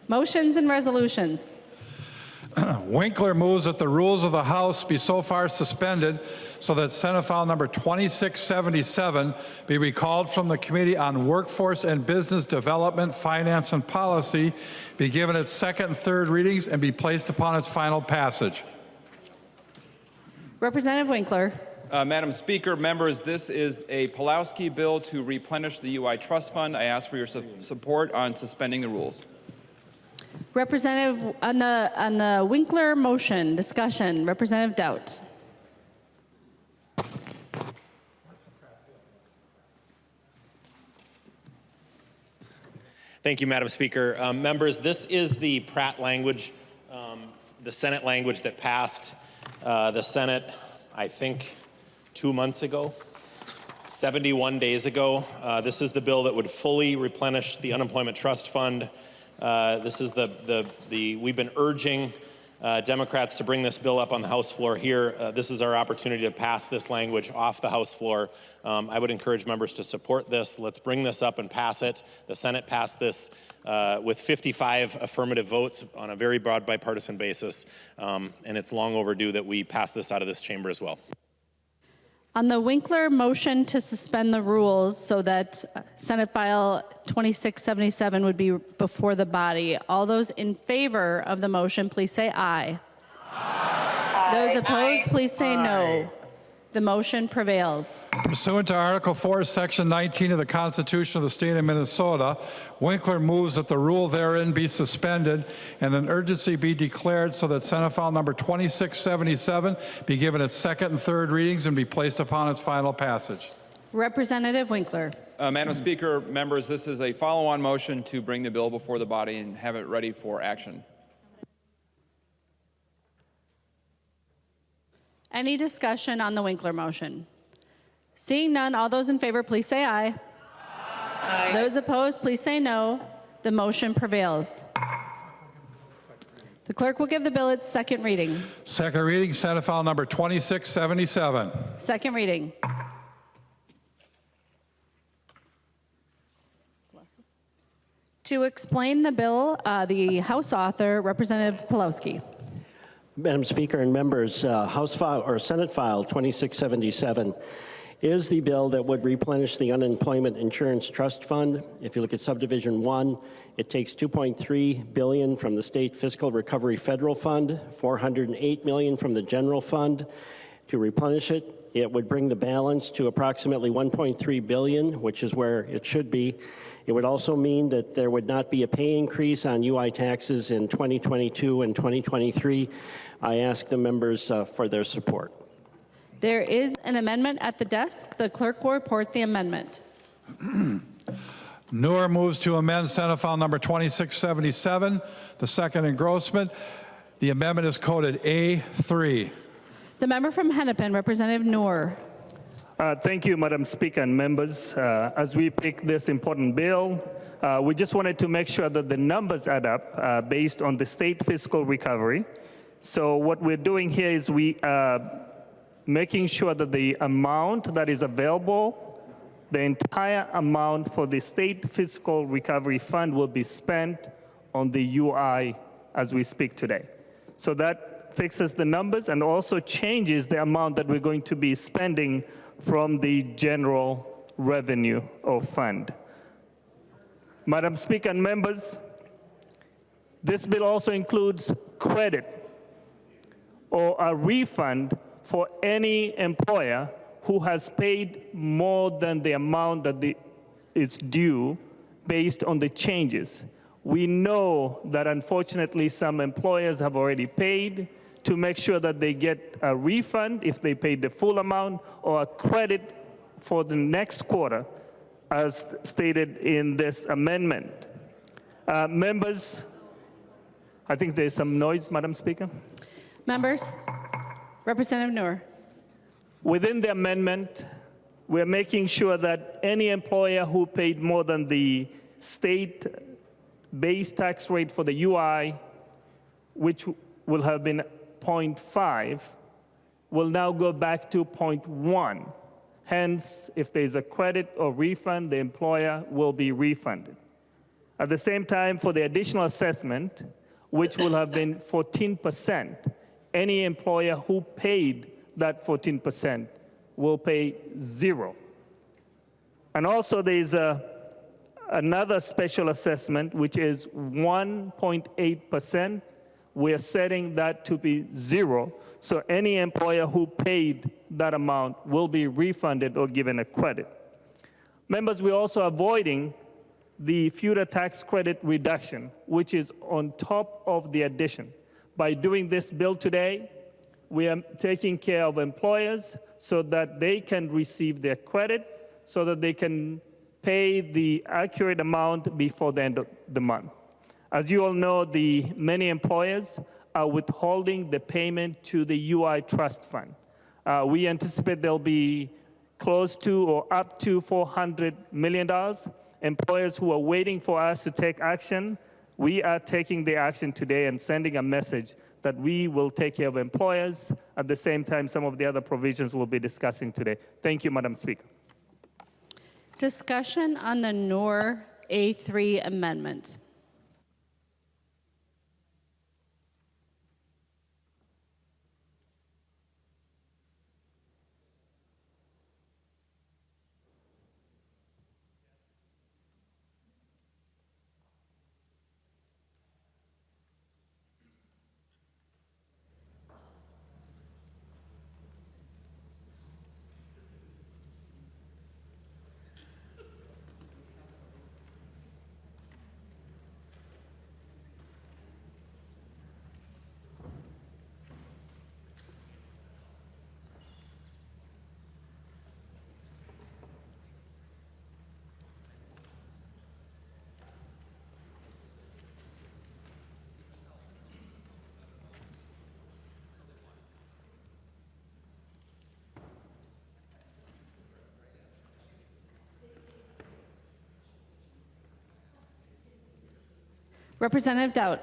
Motions and resolutions. Winkler moves that the rules of the House be so far suspended so that Senate File number 2677 be recalled from the Committee on Workforce and Business Development, Finance and Policy, be given its second and third readings, and be placed upon its final passage. Representative Winkler. Madam Speaker, members, this is a Pulowski bill to replenish the UI Trust Fund. I ask for your support on suspending the rules. Representative, on the Winkler motion, discussion, Representative Doubt. Thank you, Madam Speaker. Members, this is the Pratt language, the Senate language that passed the Senate, I think, 2 months ago, 71 days ago. This is the bill that would fully replenish the Unemployment Trust Fund. This is we've been urging Democrats to bring this bill up on the House floor here. This is our opportunity to pass this language off the House floor. I would encourage members to support this. Let's bring this up and pass it. The Senate passed this with 55 affirmative votes on a very broad bipartisan basis, and it's long overdue that we pass this out of this chamber as well. On the Winkler motion to suspend the rules so that Senate File 2677 would be before the body, all those in favor of the motion, please say aye. Aye. Those opposed, please say no. The motion prevails. Pursuant to Article 4, Section 19 of the Constitution of the State of Minnesota, Winkler moves that the rule therein be suspended and an urgency be declared so that Senate File number 2677 be given its second and third readings and be placed upon its final passage. Representative Winkler. Madam Speaker, members, this is a follow-on motion to bring the bill before the body and have it ready for action. Any discussion on the Winkler motion? Seeing none, all those in favor, please say aye. Aye. Those opposed, please say no. The motion prevails. The clerk will give the bill its second reading. Second reading, Senate File number 2677. Second reading. To explain the bill, the House author, Representative Pulowski. Madam Speaker and members, Senate File 2677 is the bill that would replenish the Unemployment Insurance Trust Fund. If you look at Subdivision 1, it takes $2.3 billion from the State Fiscal Recovery Federal Fund, $408 million from the General Fund. To replenish it, it would bring the balance to approximately $1.3 billion, which is where it should be. It would also mean that there would not be a pay increase on UI taxes in 2022 and 2023. I ask the members for their support. There is an amendment at the desk. The clerk will report the amendment. Noor moves to amend Senate File number 2677, the second engrossment. The amendment is coded A3. The member from Hennepin, Representative Noor. Thank you, Madam Speaker and members. As we pick this important bill, we just wanted to make sure that the numbers add up based on the state fiscal recovery. So what we're doing here is we are making sure that the amount that is available, the entire amount for the state fiscal recovery fund will be spent on the UI as we speak today. So that fixes the numbers and also changes the amount that we're going to be spending from the general revenue or fund. Madam Speaker and members, this bill also includes credit or a refund for any employer who has paid more than the amount that is due based on the changes. We know that unfortunately some employers have already paid to make sure that they get a refund if they paid the full amount or a credit for the next quarter as stated in this amendment. Members, I think there's some noise, Madam Speaker. Members, Representative Noor. Within the amendment, we're making sure that any employer who paid more than the state base tax rate for the UI, which will have been 0.5, will now go back to 0.1. Hence, if there's a credit or refund, the employer will be refunded. At the same time, for the additional assessment, which will have been 14%, any employer who paid that 14% will pay 0. And also there's another special assessment, which is 1.8%. We're setting that to be 0. So any employer who paid that amount will be refunded or given a credit. Members, we're also avoiding the future tax credit reduction, which is on top of the addition. By doing this bill today, we are taking care of employers so that they can receive their credit, so that they can pay the accurate amount before the end of the month. As you all know, many employers are withholding the payment to the UI trust fund. We anticipate there'll be close to or up to $400 million. Employers who are waiting for us to take action, we are taking the action today and sending a message that we will take care of employers. At the same time, some of the other provisions we'll be discussing today. Thank you, Madam Speaker. Discussion on the NOR A3 amendment. Representative Dowd.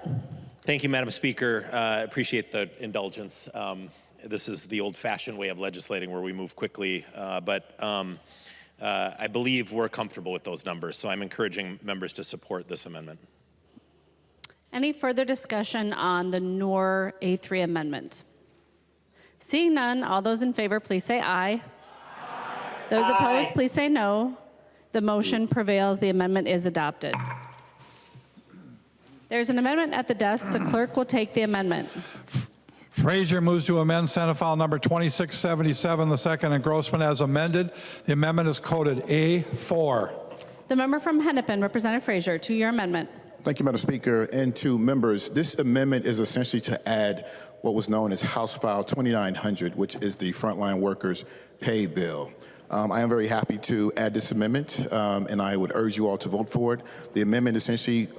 Thank you, Madam Speaker. Appreciate the indulgence. This is the old-fashioned way of legislating where we move quickly, but I believe we're comfortable with those numbers, so I'm encouraging members to support this amendment. Any further discussion on the NOR A3 amendment? Seeing none, all those in favor, please say aye. Those opposed, please say no. The motion prevails. The amendment is adopted. There's an amendment at the desk. The clerk will take the amendment. Frazier moves to amend Senate File Number 2677, the second, and Grossman as amended. The amendment is coded A4. The member from Hennepin, Representative Frazier, to your amendment. Thank you, Madam Speaker. And to members, this amendment is essentially to add what was known as House File 2900, which is the frontline workers pay bill. I am very happy to add this amendment, and I would urge you all to vote for it. The amendment essentially,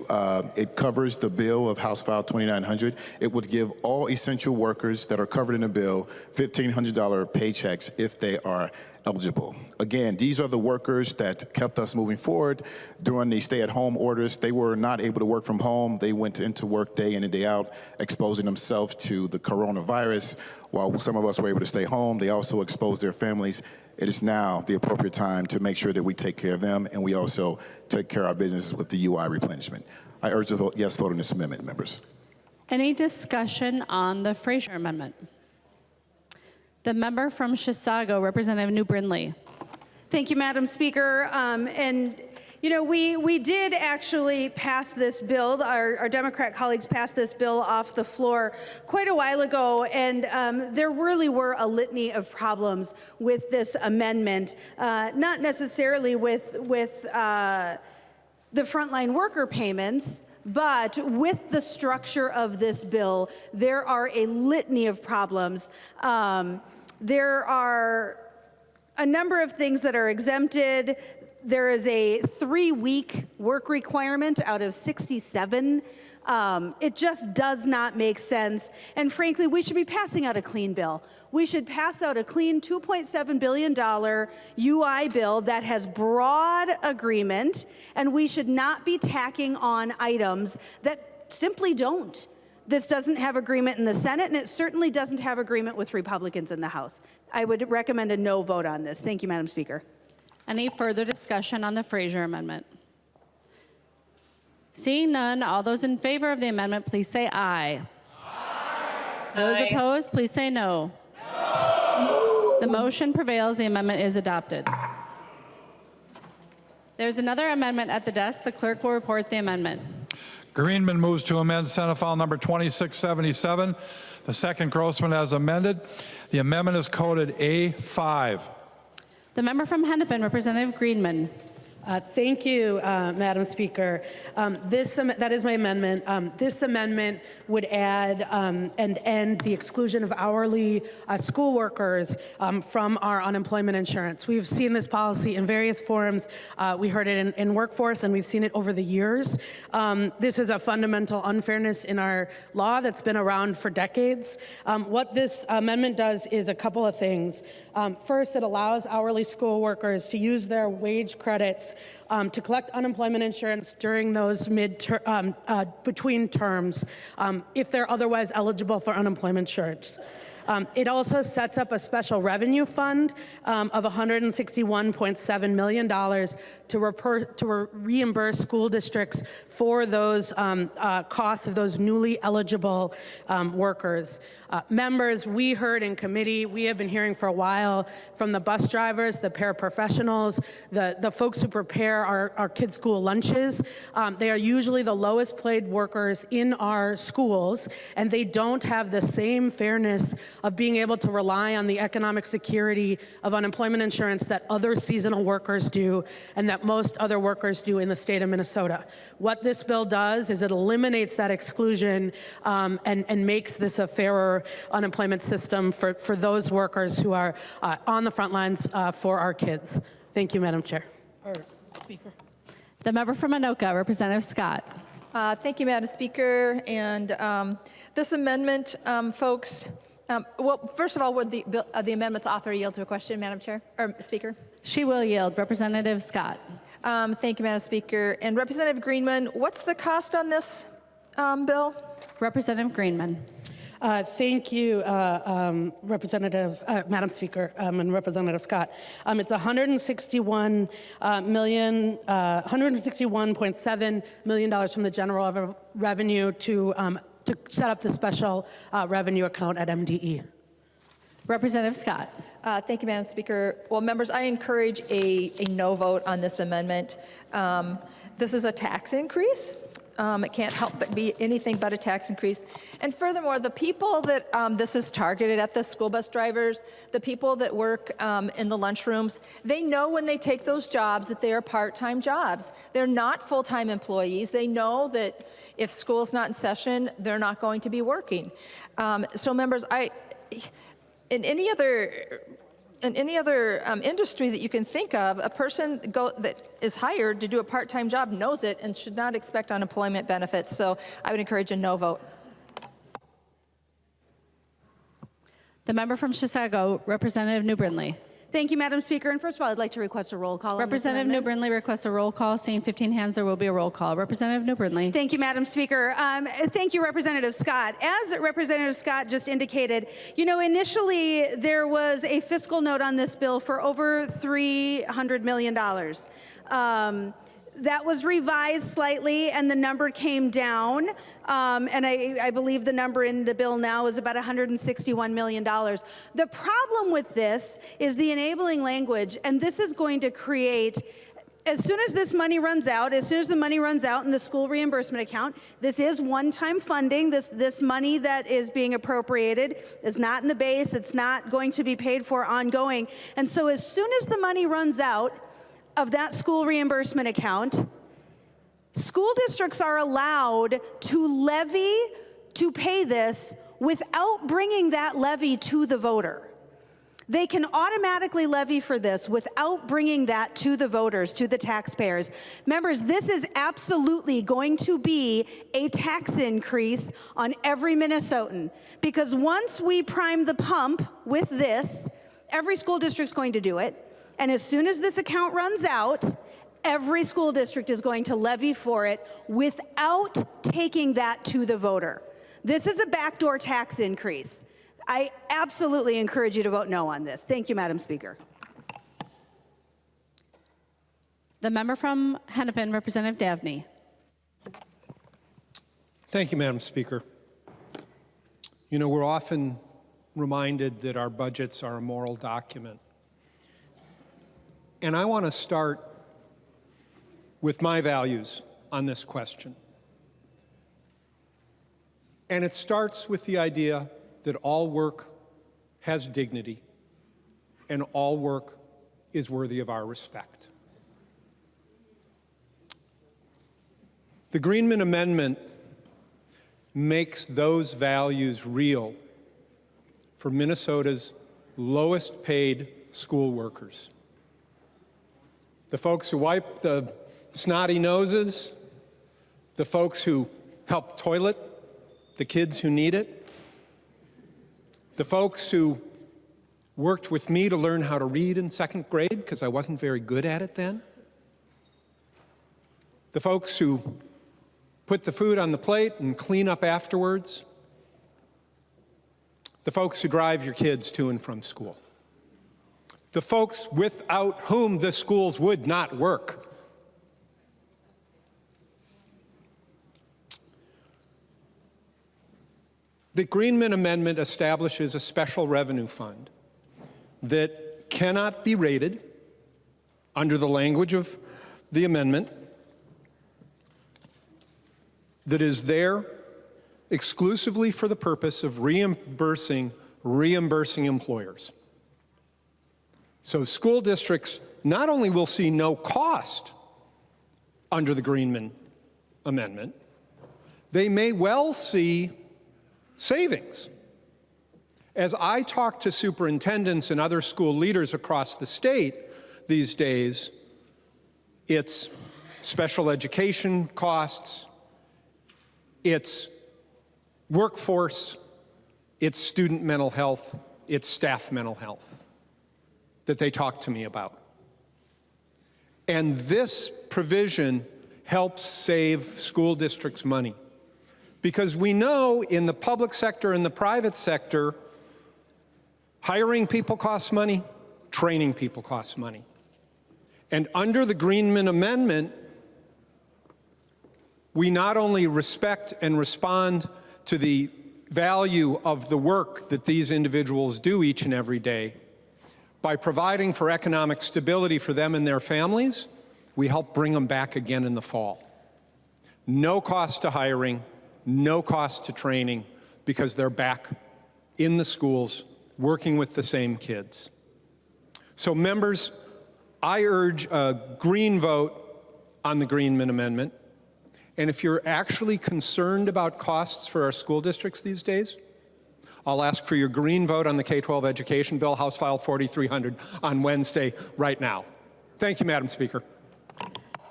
it covers the bill of House File 2900. It would give all essential workers that are covered in the bill $1,500 paychecks if they are eligible. Again, these are the workers that kept us moving forward during the stay-at-home orders. They were not able to work from home. They went into work day in and day out, exposing themselves to the coronavirus. While some of us were able to stay home, they also exposed their families. It is now the appropriate time to make sure that we take care of them, and we also take care of our businesses with the UI replenishment. I urge a yes vote on this amendment, members. Any discussion on the Frazier amendment? The member from Chisago, Representative New Brindley. Thank you, Madam Speaker. You know, we did actually pass this bill. Our Democrat colleagues passed this bill off the floor quite a while ago, and there really were a litany of problems with this amendment, not necessarily with the frontline worker payments, but with the structure of this bill, there are a litany of problems. There are a number of things that are exempted. There is a 3-week work requirement out of 67. It just does not make sense. And frankly, we should be passing out a clean bill. We should pass out a clean $2.7 billion UI bill that has broad agreement, and we should not be tacking on items that simply don't. This doesn't have agreement in the Senate, and it certainly doesn't have agreement with Republicans in the House. I would recommend a no vote on this. Thank you, Madam Speaker. Any further discussion on the Frazier amendment? Seeing none, all those in favor of the amendment, please say aye. Those opposed, please say no. The motion prevails. The amendment is adopted. There's another amendment at the desk. The clerk will report the amendment. Greenman moves to amend Senate File Number 2677, the second Grossman as amended. The amendment is coded A5. The member from Hennepin, Representative Greenman. Thank you, Madam Speaker. That is my amendment. This amendment would add and end the exclusion of hourly school workers from our unemployment insurance. We've seen this policy in various forms. We heard it in workforce, and we've seen it over the years. This is a fundamental unfairness in our law that's been around for decades. What this amendment does is a couple of things. First, it allows hourly school workers to use their wage credits to collect unemployment insurance during those between terms if they're otherwise eligible for unemployment insurance. It also sets up a special revenue fund of $161.7 million to reimburse school districts for those costs of those newly eligible workers. Members, we heard in committee, we have been hearing for a while from the bus drivers, the paraprofessionals, the folks who prepare our kids' school lunches. They are usually the lowest paid workers in our schools, and they don't have the same fairness of being able to rely on the economic security of unemployment insurance that other seasonal workers do and that most other workers do in the state of Minnesota. What this bill does is it eliminates that exclusion and makes this a fairer unemployment system for those workers who are on the front lines for our kids. Thank you, Madam Chair. Or Speaker. The member from Anoka, Representative Scott. Thank you, Madam Speaker. And this amendment, folks, well, first of all, would the amendment's author yield to a question, Madam Chair, or Speaker? She will yield. Representative Scott. Thank you, Madam Speaker. And Representative Greenman, what's the cost on this bill? Representative Greenman. Thank you, Madam Speaker, and Representative Scott. It's $161.7 million from the general revenue to set up the special revenue account at MDE. Representative Scott. Thank you, Madam Speaker. Well, members, I encourage a no vote on this amendment. This is a tax increase. It can't help but be anything but a tax increase. And furthermore, the people that this is targeted at, the school bus drivers, the people that work in the lunchrooms, they know when they take those jobs that they are part-time jobs. They're not full-time employees. They know that if school's not in session, they're not going to be working. So members, in any other industry that you can think of, a person that is hired to do a part-time job knows it and should not expect unemployment benefits. So I would encourage a no vote. The member from Chisago, Representative New Brindley. Thank you, Madam Speaker. And first of all, I'd like to request a roll call. Representative New Brindley requests a roll call. Seeing 15 hands, there will be a roll call. Representative New Brindley. Thank you, Madam Speaker. Thank you, Representative Scott. As Representative Scott just indicated, initially there was a fiscal note on this bill for over $300 million. That was revised slightly, and the number came down. And I believe the number in the bill now is about $161 million. The problem with this is the enabling language, and this is going to create, as soon as this money runs out, as soon as the money runs out in the school reimbursement account, this is one-time funding. This money that is being appropriated is not in the base. It's not going to be paid for ongoing. And so as soon as the money runs out of that school reimbursement account, school districts are allowed to pay this without bringing that levy to the voter. They can automatically levy for this without bringing that to the voters, to the taxpayers. Members, this is absolutely going to be a tax increase on every Minnesotan, because once we prime the pump with this, every school district's going to do it. And as soon as this account runs out, every school district is going to levy for it without taking that to the voter. This is a backdoor tax increase. I absolutely encourage you to vote no on this. Thank you, Madam Speaker. The member from Hennepin, Representative Davney. Thank you, Madam Speaker. You know, we're often reminded that our budgets are a moral document. And I want to start with my values on this question. And it starts with the idea that all work has dignity and all work is worthy of our respect. The Greenman Amendment makes those values real for Minnesota's lowest paid school workers. The folks who wipe the snotty noses, the folks who help toilet the kids who need it, the folks who worked with me to learn how to read in second grade because I wasn't very good at it then, the folks who put the food on the plate and clean up afterwards, the folks who drive your kids to and from school, the folks without whom the schools would not work. The Greenman Amendment establishes a special revenue fund that cannot be rated under the language of the amendment, that is there exclusively for the purpose of reimbursing employers. So school districts not only will see no cost under the Greenman Amendment, they may well see savings. As I talk to superintendents and other school leaders across the state these days, it's special education costs, it's workforce, it's student mental health, it's staff mental health that they talk to me about. And this provision helps save school districts money. Because we know in the public sector and the private sector, hiring people costs money, training people costs money. And under the Greenman Amendment, we not only respect and respond to the value of the work that these individuals do each and every day, by providing for economic stability for them and their families, we help bring them back again in the fall. No cost to hiring, no cost to training, because they're back in the schools working with the same kids. So members, I urge a green vote on the Greenman Amendment. And if you're actually concerned about costs for our school districts these days, I'll ask for your green vote on the K-12 education bill, House File 4300, on Wednesday right now. Thank you, Madam Speaker.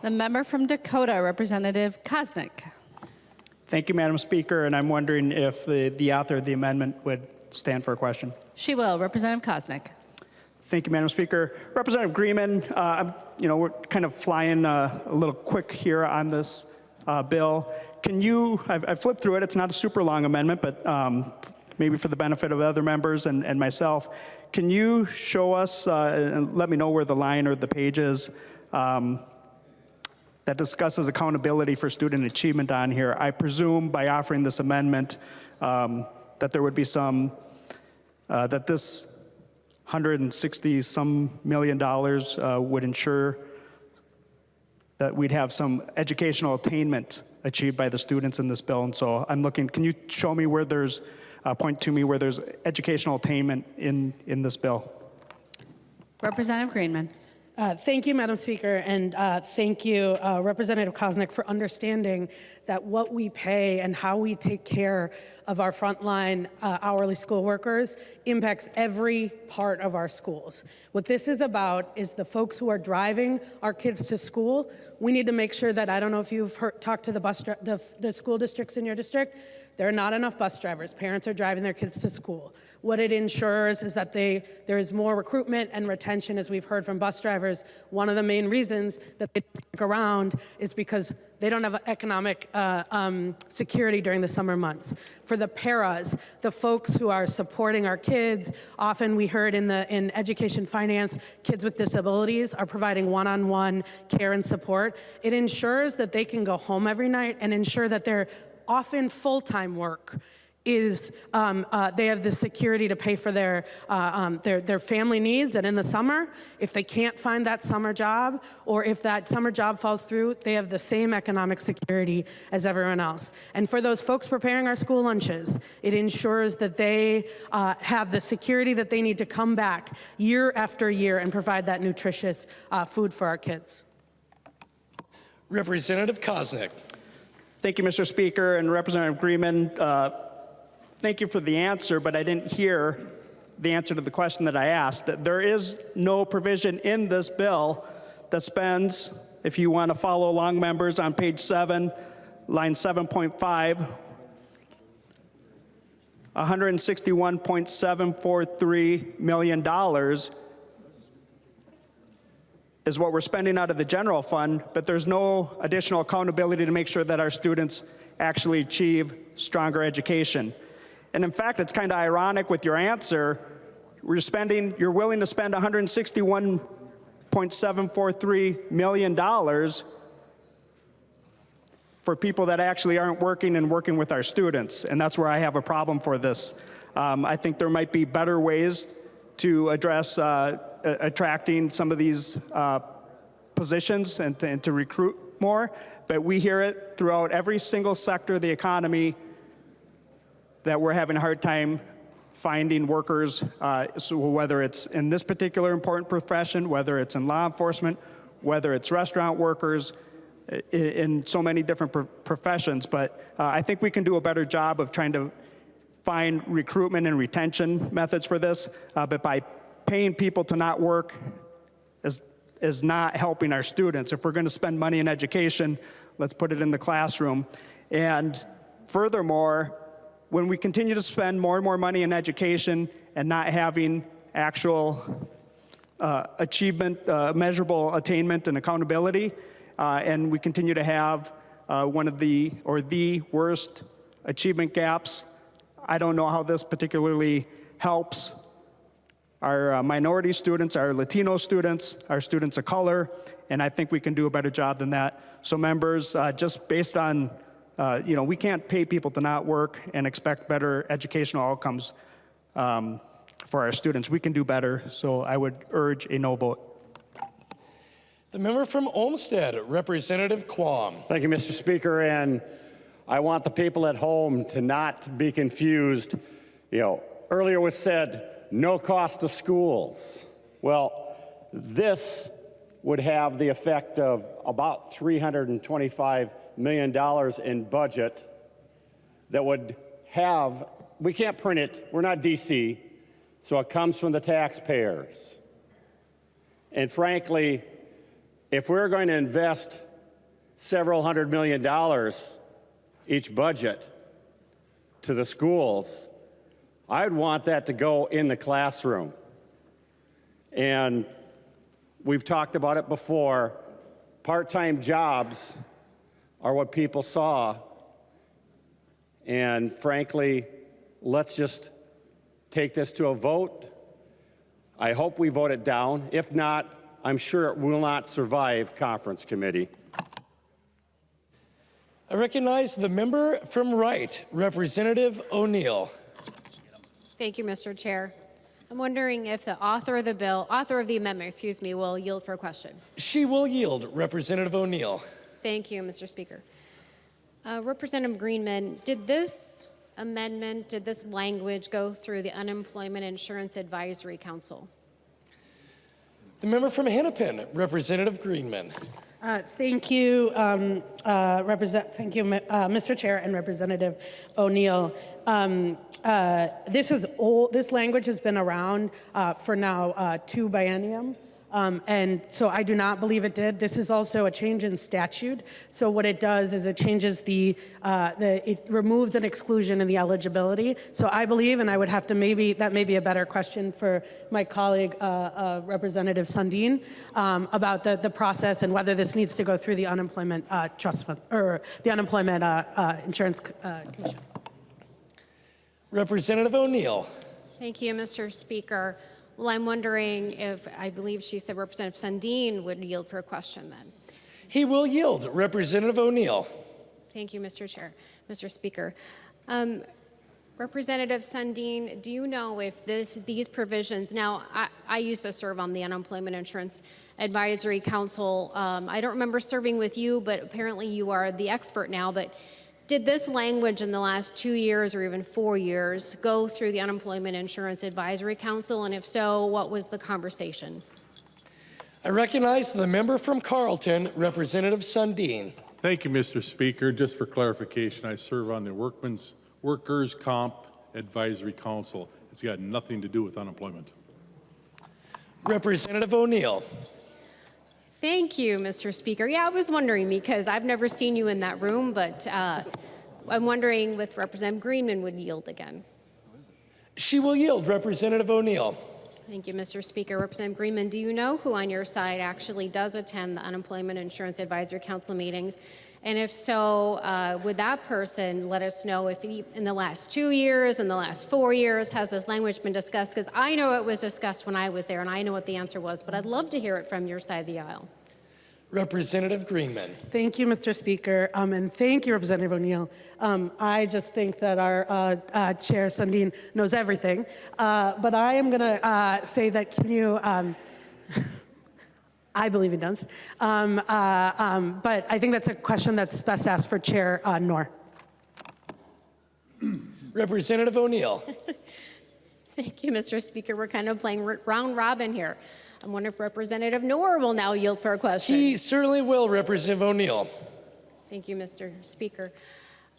The member from Dakota, Representative Koznick. Thank you, Madam Speaker, and I'm wondering if the author of the amendment would stand for a question. She will. Representative Koznick. Thank you, Madam Speaker. Representative Greenman, we're kind of flying a little quick here on this bill. Can you, I've flipped through it, it's not a super long amendment, but maybe for the benefit of other members and myself, can you show us and let me know where the line or the page is that discusses accountability for student achievement on here? I presume by offering this amendment that there would be some, that this $160-some million would ensure that we'd have some educational attainment achieved by the students in this bill. And so I'm looking, can you show me where there's, point to me where there's educational attainment in this bill? Representative Greenman. Thank you, Madam Speaker, and thank you, Representative Koznick, for understanding that what we pay and how we take care of our frontline hourly school workers impacts every part of our schools. What this is about is the folks who are driving our kids to school. We need to make sure that, I don't know if you've talked to the school districts in your district, there are not enough bus drivers. Parents are driving their kids to school. What it ensures is that there is more recruitment and retention, as we've heard from bus drivers. One of the main reasons that they stick around is because they don't have economic security during the summer months. For the paras, the folks who are supporting our kids, often we heard in education finance, kids with disabilities are providing one-on-one care and support. It ensures that they can go home every night and ensure that they're often full-time work is they have the security to pay for their family needs, and in the summer, if they can't find that summer job, or if that summer job falls through, they have the same economic security as everyone else. And for those folks preparing our school lunches, it ensures that they have the security that they need to come back year after year and provide that nutritious food for our kids. Representative Koznick. Thank you, Mr. Speaker, and Representative Greenman. Thank you for the answer, but I didn't hear the answer to the question that I asked. There is no provision in this bill that spends, if you want to follow along, members, on page 7, line 7.5, $161.743 million is what we're spending out of the general fund, but there's no additional accountability to make sure that our students actually achieve stronger education. And in fact, it's kind of ironic with your answer. You're willing to spend $161.743 million for people that actually aren't working and working with our students. And that's where I have a problem for this. I think there might be better ways to address attracting some of these positions and to recruit more. But we hear it throughout every single sector of the economy that we're having a hard time finding workers, so whether it's in this particular important profession, whether it's in law enforcement, whether it's restaurant workers, in so many different professions. But I think we can do a better job of trying to find recruitment and retention methods for this, but by paying people to not work is not helping our students. If we're going to spend money in education, let's put it in the classroom. And furthermore, when we continue to spend more and more money in education and not having actual achievement, measurable attainment and accountability, and we continue to have one of the worst achievement gaps, I don't know how this particularly helps our minority students, our Latino students, our students of color, and I think we can do a better job than that. So members, just based on we can't pay people to not work and expect better educational outcomes for our students. We can do better, so I would urge a no vote. The member from Olmsted, Representative Quam. Thank you, Mr. Speaker, and I want the people at home to not be confused. Earlier was said, no cost to schools. Well, this would have the effect of about $325 million in budget that would have, we can't print it, we're not DC, so it comes from the taxpayers. And frankly, if we're going to invest several $100 million each budget to the schools, I'd want that to go in the classroom. And we've talked about it before, part-time jobs are what people saw. And frankly, let's just take this to a vote. I hope we vote it down. If not, I'm sure it will not survive conference committee. I recognize the member from Wright, Representative O'Neill. Thank you, Mr. Chair. I'm wondering if the author of the amendment, will yield for a question. She will yield, Representative O'Neill. Thank you, Mr. Speaker. Representative Greenman, did this language go through the Unemployment Insurance Advisory Council? The member from Hennepin, Representative Greenman. Thank you, Mr. Chair and Representative O'Neill. This language has been around for now 2 biennium. And so I do not believe it did. This is also a change in statute. So what it does is it changes it removes an exclusion in the eligibility. So I believe, and I would have to that may be a better question for my colleague, Representative Sundin, about the process and whether this needs to go through the Unemployment Trust Fund or the Unemployment Insurance Commission. Representative O'Neill. Thank you, Mr. Speaker. Well, I'm wondering if, I believe she said Representative Sundin would yield for a question then. He will yield. Representative O'Neill. Thank you, Mr. Chair, Mr. Speaker. Representative Sundin, do you know if these provisions, now I used to serve on the Unemployment Insurance Advisory Council. I don't remember serving with you, but apparently you are the expert now, but did this language in the last 2 years or even 4 years go through the Unemployment Insurance Advisory Council? And if so, what was the conversation? I recognize the member from Carlton, Representative Sundin. Thank you, Mr. Speaker. Just for clarification, I serve on the Workers' Comp Advisory Council. It's got nothing to do with unemployment. Representative O'Neill. Thank you, Mr. Speaker. Yeah, I was wondering because I've never seen you in that room, but I'm wondering if Representative Greenman would yield again. She will yield. Representative O'Neill. Thank you, Mr. Speaker. Representative Greenman, do you know who on your side actually does attend the Unemployment Insurance Advisory Council meetings? And if so, would that person let us know if in the last 2 years, in the last 4 years, has this language been discussed? Because I know it was discussed when I was there, and I know what the answer was, but I'd love to hear it from your side of the aisle. Representative Greenman. Thank you, Mr. Speaker, and thank you, Representative O'Neill. I just think that our Chair Sundin knows everything, but I am going to say that can you, I believe he does, but I think that's a question that's best asked for Chair Knorr. Representative O'Neill. Thank you, Mr. Speaker. We're kind of playing round robin here. I wonder if Representative Knorr will now yield for a question. He certainly will, Representative O'Neill. Thank you, Mr. Speaker.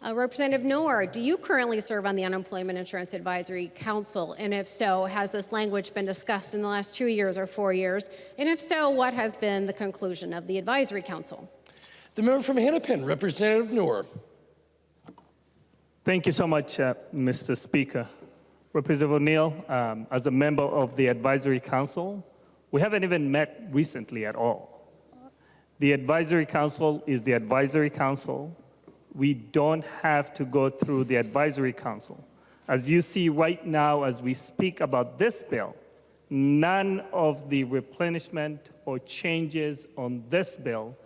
Representative Knorr, do you currently serve on the Unemployment Insurance Advisory Council? And if so, has this language been discussed in the last 2 years or 4 years? And if so, what has been the conclusion of the Advisory Council? The member from Hennepin, Representative Knorr. Thank you so much, Mr. Speaker. Representative O'Neill, as a member of the Advisory Council, we haven't even met recently at all. The Advisory Council is the Advisory Council. We don't have to go through the Advisory Council. As you see right now, as we speak about this bill, none of the replenishment or changes on this bill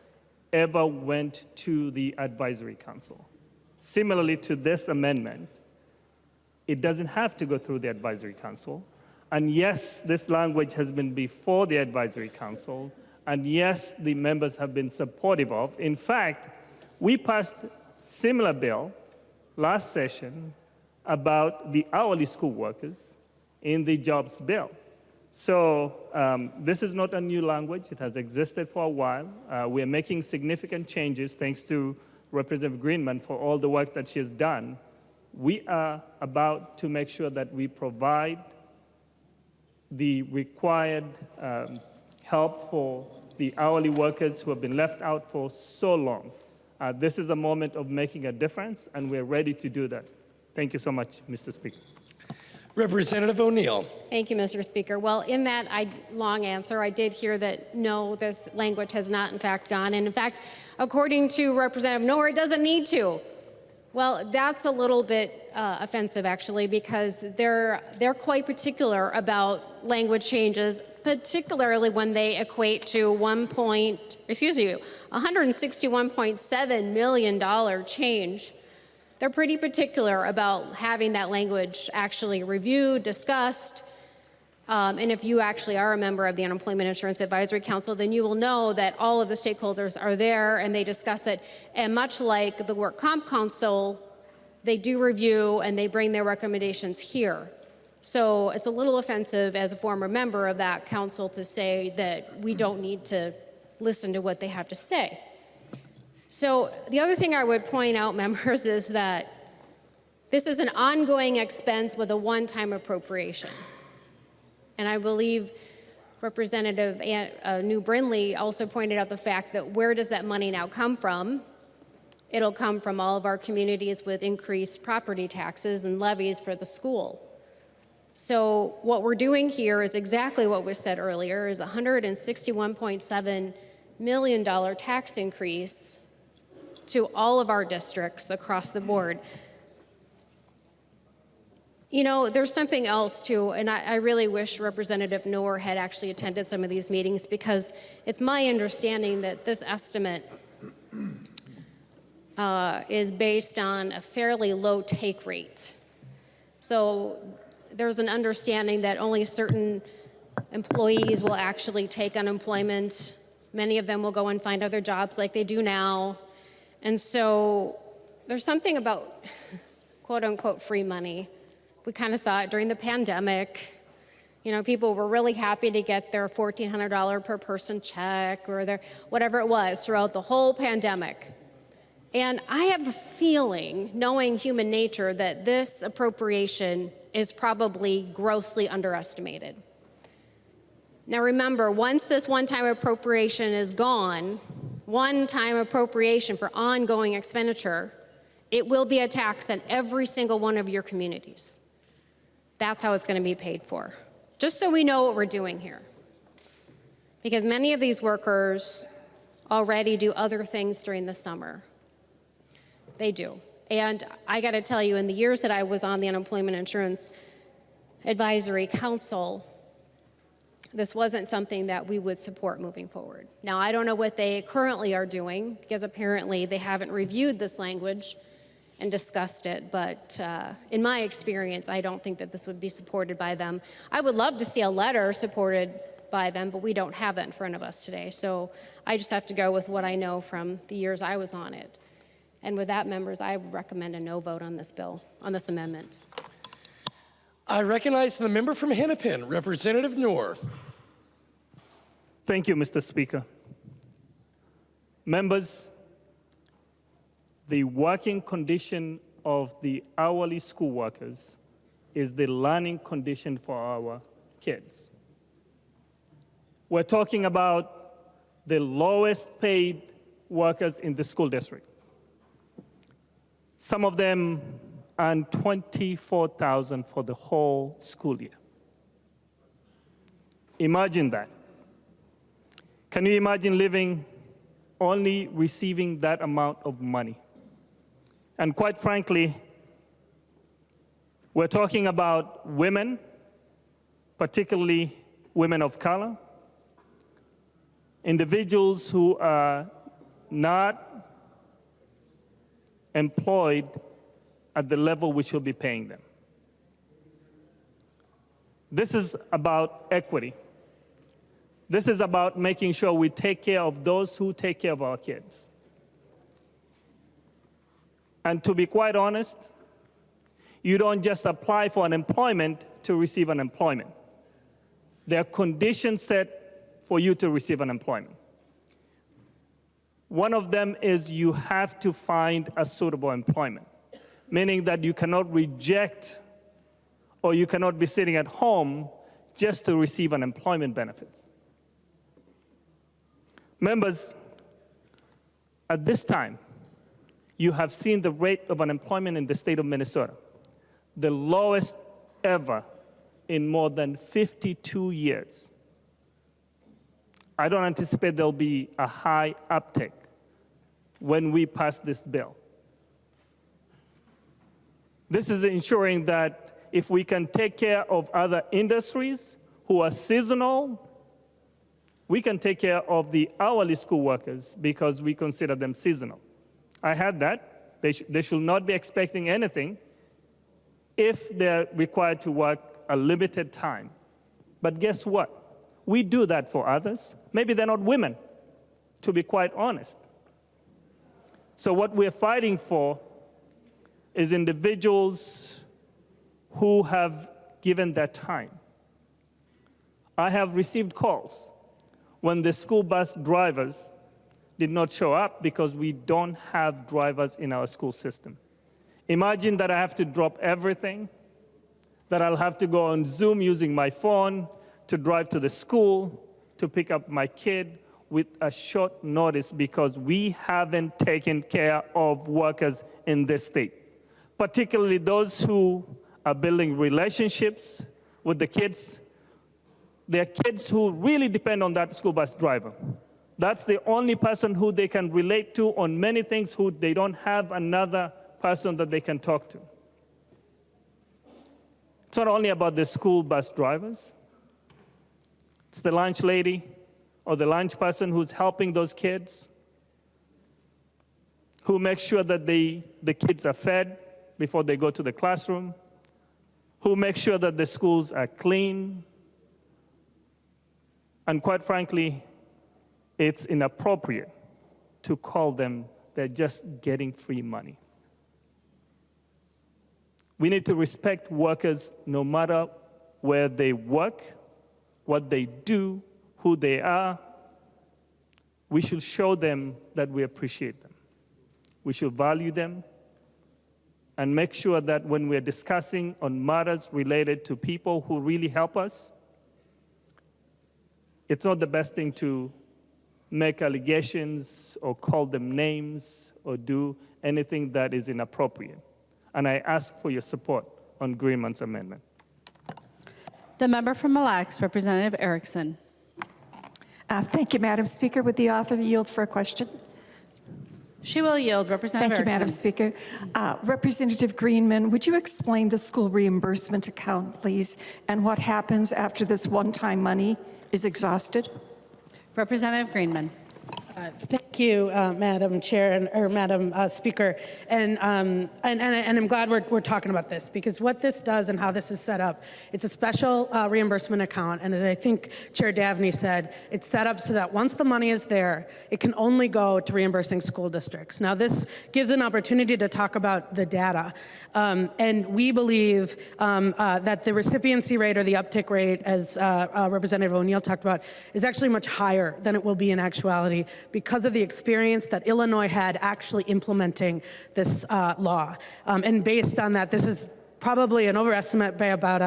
ever went to the Advisory Council. Similarly to this amendment, it doesn't have to go through the Advisory Council. And yes, this language has been before the Advisory Council, and yes, the members have been supportive of. In fact, we passed a similar bill last session about the hourly school workers in the jobs bill. So this is not a new language. It has existed for a while. We are making significant changes thanks to Representative Greenman for all the work that she has done. We are about to make sure that we provide the required help for the hourly workers who have been left out for so long. This is a moment of making a difference, and we're ready to do that. Thank you so much, Mr. Speaker. Representative O'Neill. Thank you, Mr. Speaker. Well, in that long answer, I did hear that no, this language has not in fact gone. And in fact, according to Representative Knorr, it doesn't need to. Well, that's a little bit offensive, actually, because they're quite particular about language changes, particularly when they equate to $161.7 million change. They're pretty particular about having that language actually reviewed, discussed. And if you actually are a member of the Unemployment Insurance Advisory Council, then you will know that all of the stakeholders are there and they discuss it. And much like the Work Comp Council, they do review and they bring their recommendations here. So it's a little offensive as a former member of that council to say that we don't need to listen to what they have to say. So the other thing I would point out, members, is that this is an ongoing expense with a one-time appropriation. And I believe Representative New Brindley also pointed out the fact that where does that money now come from? It'll come from all of our communities with increased property taxes and levies for the school. So what we're doing here is exactly what was said earlier, is a $161.7 million tax increase to all of our districts across the board. You know, there's something else too, and I really wish Representative Knorr had actually attended some of these meetings, because it's my understanding that this estimate is based on a fairly low take rate. So there's an understanding that only certain employees will actually take unemployment. Many of them will go and find other jobs like they do now. And so there's something about quote unquote free money. We kind of saw it during the pandemic. You know, people were really happy to get their $1,400 per person check or their whatever it was throughout the whole pandemic. And I have a feeling, knowing human nature, that this appropriation is probably grossly underestimated. Now remember, once this one-time appropriation is gone, one-time appropriation for ongoing expenditure, it will be a tax on every single one of your communities. That's how it's going to be paid for. Just so we know what we're doing here. Because many of these workers already do other things during the summer. They do. And I got to tell you, in the years that I was on the Unemployment Insurance Advisory Council, this wasn't something that we would support moving forward. Now, I don't know what they currently are doing, because apparently they haven't reviewed this language and discussed it, but in my experience, I don't think that this would be supported by them. I would love to see a letter supported by them, but we don't have that in front of us today. So I just have to go with what I know from the years I was on it. And with that, members, I would recommend a no vote on this bill, on this amendment. I recognize the member from Hennepin, Representative Noor. Thank you, Mr. Speaker. Members, the working condition of the hourly school workers is the learning condition for our kids. We're talking about the lowest paid workers in the school district. Some of them earn $24,000 for the whole school year. Imagine that. Can you imagine living only receiving that amount of money? And quite frankly, we're talking about women, particularly women of color, individuals who are not employed at the level we should be paying them. This is about equity. This is about making sure we take care of those who take care of our kids. And to be quite honest, you don't just apply for unemployment to receive unemployment. There are conditions set for you to receive unemployment. One of them is you have to find a suitable employment, meaning that you cannot reject or you cannot be sitting at home just to receive unemployment benefits. Members, at this time, you have seen the rate of unemployment in the state of Minnesota, the lowest ever in more than 52 years. I don't anticipate there'll be a high uptick when we pass this bill. This is ensuring that if we can take care of other industries who are seasonal, we can take care of the hourly school workers because we consider them seasonal. I had that. They should not be expecting anything if they're required to work a limited time. But guess what? We do that for others. Maybe they're not women, to be quite honest. So what we're fighting for is individuals who have given their time. I have received calls when the school bus drivers did not show up because we don't have drivers in our school system. Imagine that I have to drop everything, that I'll have to go on Zoom using my phone to drive to the school to pick up my kid with a short notice because we haven't taken care of workers in this state, particularly those who are building relationships with the kids. They're kids who really depend on that school bus driver. That's the only person who they can relate to on many things who they don't have another person that they can talk to. It's not only about the school bus drivers. It's the lunch lady or the lunch person who's helping those kids. who make sure that the kids are fed before they go to the classroom, who make sure that the schools are clean. And quite frankly, it's inappropriate to call them they're just getting free money. We need to respect workers no matter where they work, what they do, who they are. We should show them that we appreciate them. We should value them and make sure that when we're discussing on matters related to people who really help us, it's not the best thing to make allegations or call them names or do anything that is inappropriate. And I ask for your support on Greenman's amendment. The member from Mille Lacs, Representative Erickson. Thank you, Madam Speaker. Would the author yield for a question? She will yield. Representative Thank you, Erickson. Madam Speaker. Representative Greenman, would you explain the school reimbursement account, please, and what happens after this one-time money is exhausted? Representative Greenman. Thank you, Madam Chair or Madam Speaker, and I'm glad we're talking about this, because what this does and how this is set up, it's a special reimbursement account, and as I think Chair Davney said, it's set up so that once the money is there, it can only go to reimbursing school districts. Now, this gives an opportunity to talk about the data, and we believe that the recipiency rate or the uptick rate, as Representative O'Neill talked about, is actually much higher than it will be in actuality, because of the experience that Illinois had actually implementing this law. And based on that, this is probably an overestimate by about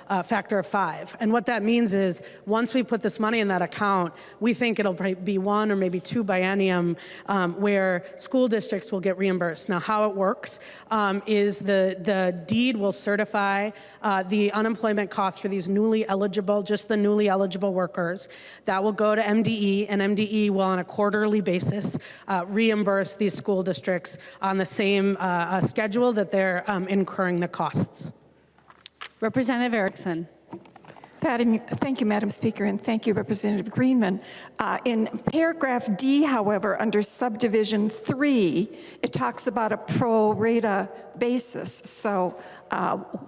a factor of 5. And what that means is once we put this money in that account, we think it'll be 1 or maybe 2 biennium where school districts will get reimbursed. Now, how it works is the deed will certify the unemployment costs for these newly eligible, just the newly eligible workers. That will go to MDE, and MDE will on a quarterly basis reimburse these school districts on the same schedule that they're incurring the costs. Representative Erickson. Thank you, Madam Speaker, and thank you, Representative Greenman. In paragraph D, however, under subdivision 3, it talks about a pro rata basis. So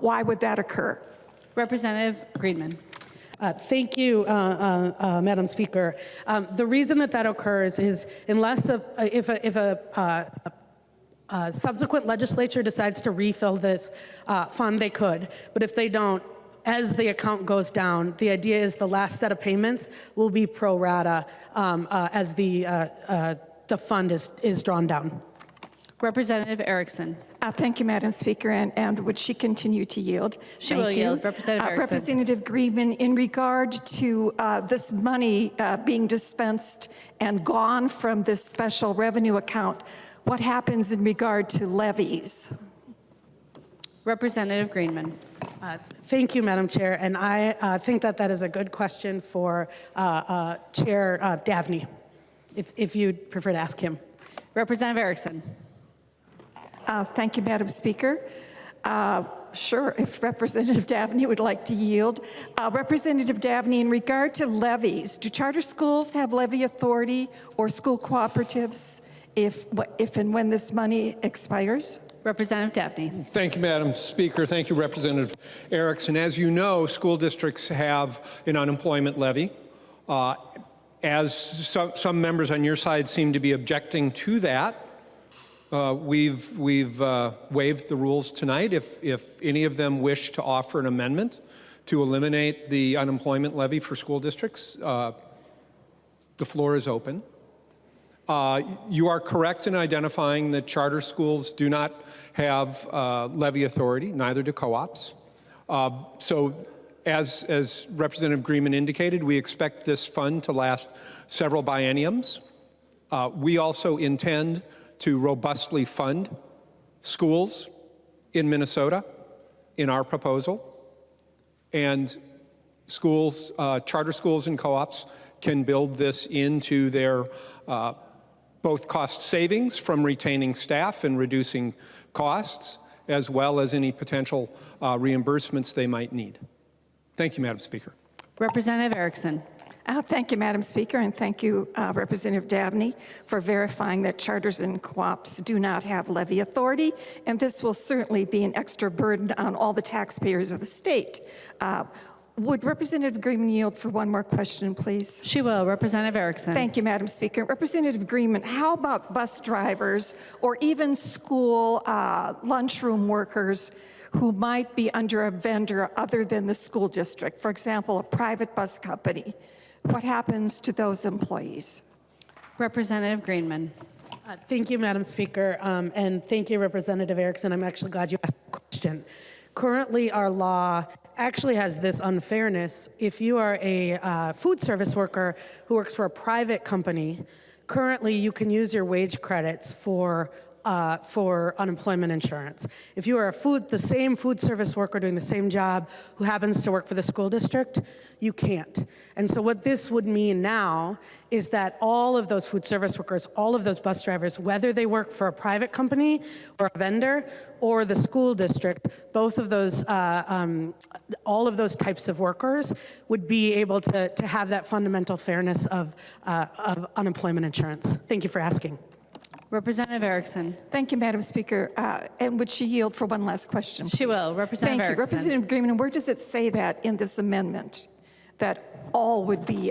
why would that occur? Representative Greenman. Thank you, Madam Speaker. The reason that occurs is unless if a subsequent legislature decides to refill this fund, they could. But if they don't, as the account goes down, the idea is the last set of payments will be pro rata as the fund is drawn down. Representative Erickson. Thank you, Madam Speaker, and would she continue to yield? She will yield. Representative Erickson. Representative Greenman, in regard to this money being dispensed and gone from this special revenue account, what happens in regard to levies? Representative Greenman. Thank you, Madam Chair, and I think that is a good question for Chair Davney, if you'd prefer to ask him. Representative Erickson. Thank you, Madam Speaker. Sure, if Representative Davney would like to yield. Representative Davney, in regard to levies, do charter schools have levy authority or school cooperatives if and when this money expires? Representative Davney. Thank you, Madam Speaker. Thank you, Representative Erickson. As you know, school districts have an unemployment levy. As some members on your side seem to be objecting to that, we've waived the rules tonight. If any of them wish to offer an amendment to eliminate the unemployment levy for school districts, the floor is open. You are correct in identifying that charter schools do not have levy authority, neither do co-ops. So as Representative Greenman indicated, we expect this fund to last several bienniums. We also intend to robustly fund schools in Minnesota in our proposal. And schools, charter schools and co-ops can build this into their both cost savings from retaining staff and reducing costs, as well as any potential reimbursements they might need. Thank you, Madam Speaker. Representative Erickson. Thank you, Madam Speaker, and thank you, Representative Davnie, for verifying that charters and co-ops do not have levy authority, and this will certainly be an extra burden on all the taxpayers of the state. Would Representative Greenman yield for one more question, please? She will. Representative Erickson. Thank you, Madam Speaker. Representative Greenman, how about bus drivers or even school lunchroom workers who might be under a vendor other than the school district, for example, a private bus company? What happens to those employees? Representative Greenman. Thank you, Madam Speaker, and thank you, Representative Erickson. I'm actually glad you asked the question. Currently, our law actually has this unfairness. If you are a food service worker who works for a private company, currently you can use your wage credits for unemployment insurance. If you are the same food service worker doing the same job who happens to work for the school district, you can't. And so what this would mean now is that all of those food service workers, all of those bus drivers, whether they work for a private company or a vendor or the school district, both of those, all of those types of workers would be able to have that fundamental fairness of unemployment insurance. Thank you for asking. Representative Erickson. Thank you, Madam Speaker. And would she yield for one last question, please? She will. Representative Thank you. Erickson. Representative Greenman, where does it say that in this amendment, that all would be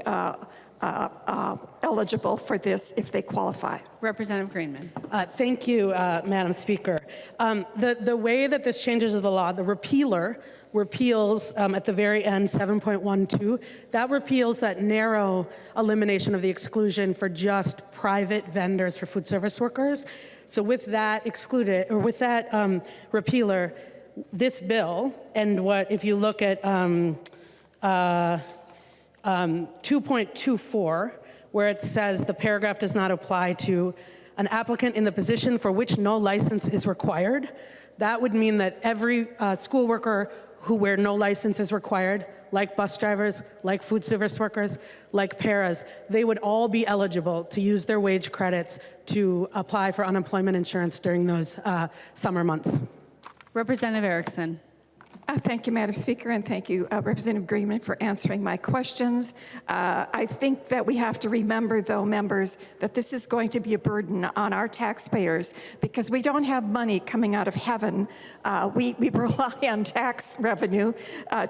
eligible for this if they qualify? Representative Greenman. Thank you, Madam Speaker. The way that this changes the law, the repealer repeals at the very end 7.12. That repeals that narrow elimination of the exclusion for just private vendors for food service workers. So with that excluded, or with that repealer, this bill, and what if you look at 2.24, where it says the paragraph does not apply to an applicant in the position for which no license is required. That would mean that every school worker where no license is required, like bus drivers, like food service workers, like paras, they would all be eligible to use their wage credits to apply for unemployment insurance during those summer months. Representative Erickson. Thank you, Madam Speaker, and thank you, Representative Greenman, for answering my questions. I think that we have to remember, though, members, that this is going to be a burden on our taxpayers because we don't have money coming out of heaven. We rely on tax revenue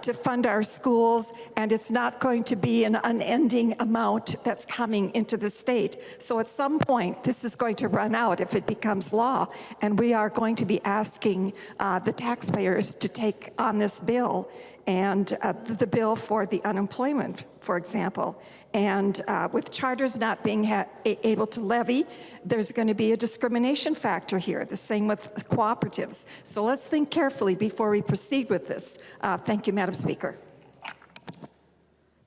to fund our schools, and it's not going to be an unending amount that's coming into the state. So at some point, this is going to run out if it becomes law, and we are going to be asking the taxpayers to take on this bill and the bill for the unemployment, for example. And with charters not being able to levy, there's going to be a discrimination factor here, the same with cooperatives. So let's think carefully before we proceed with this. Thank you, Madam Speaker.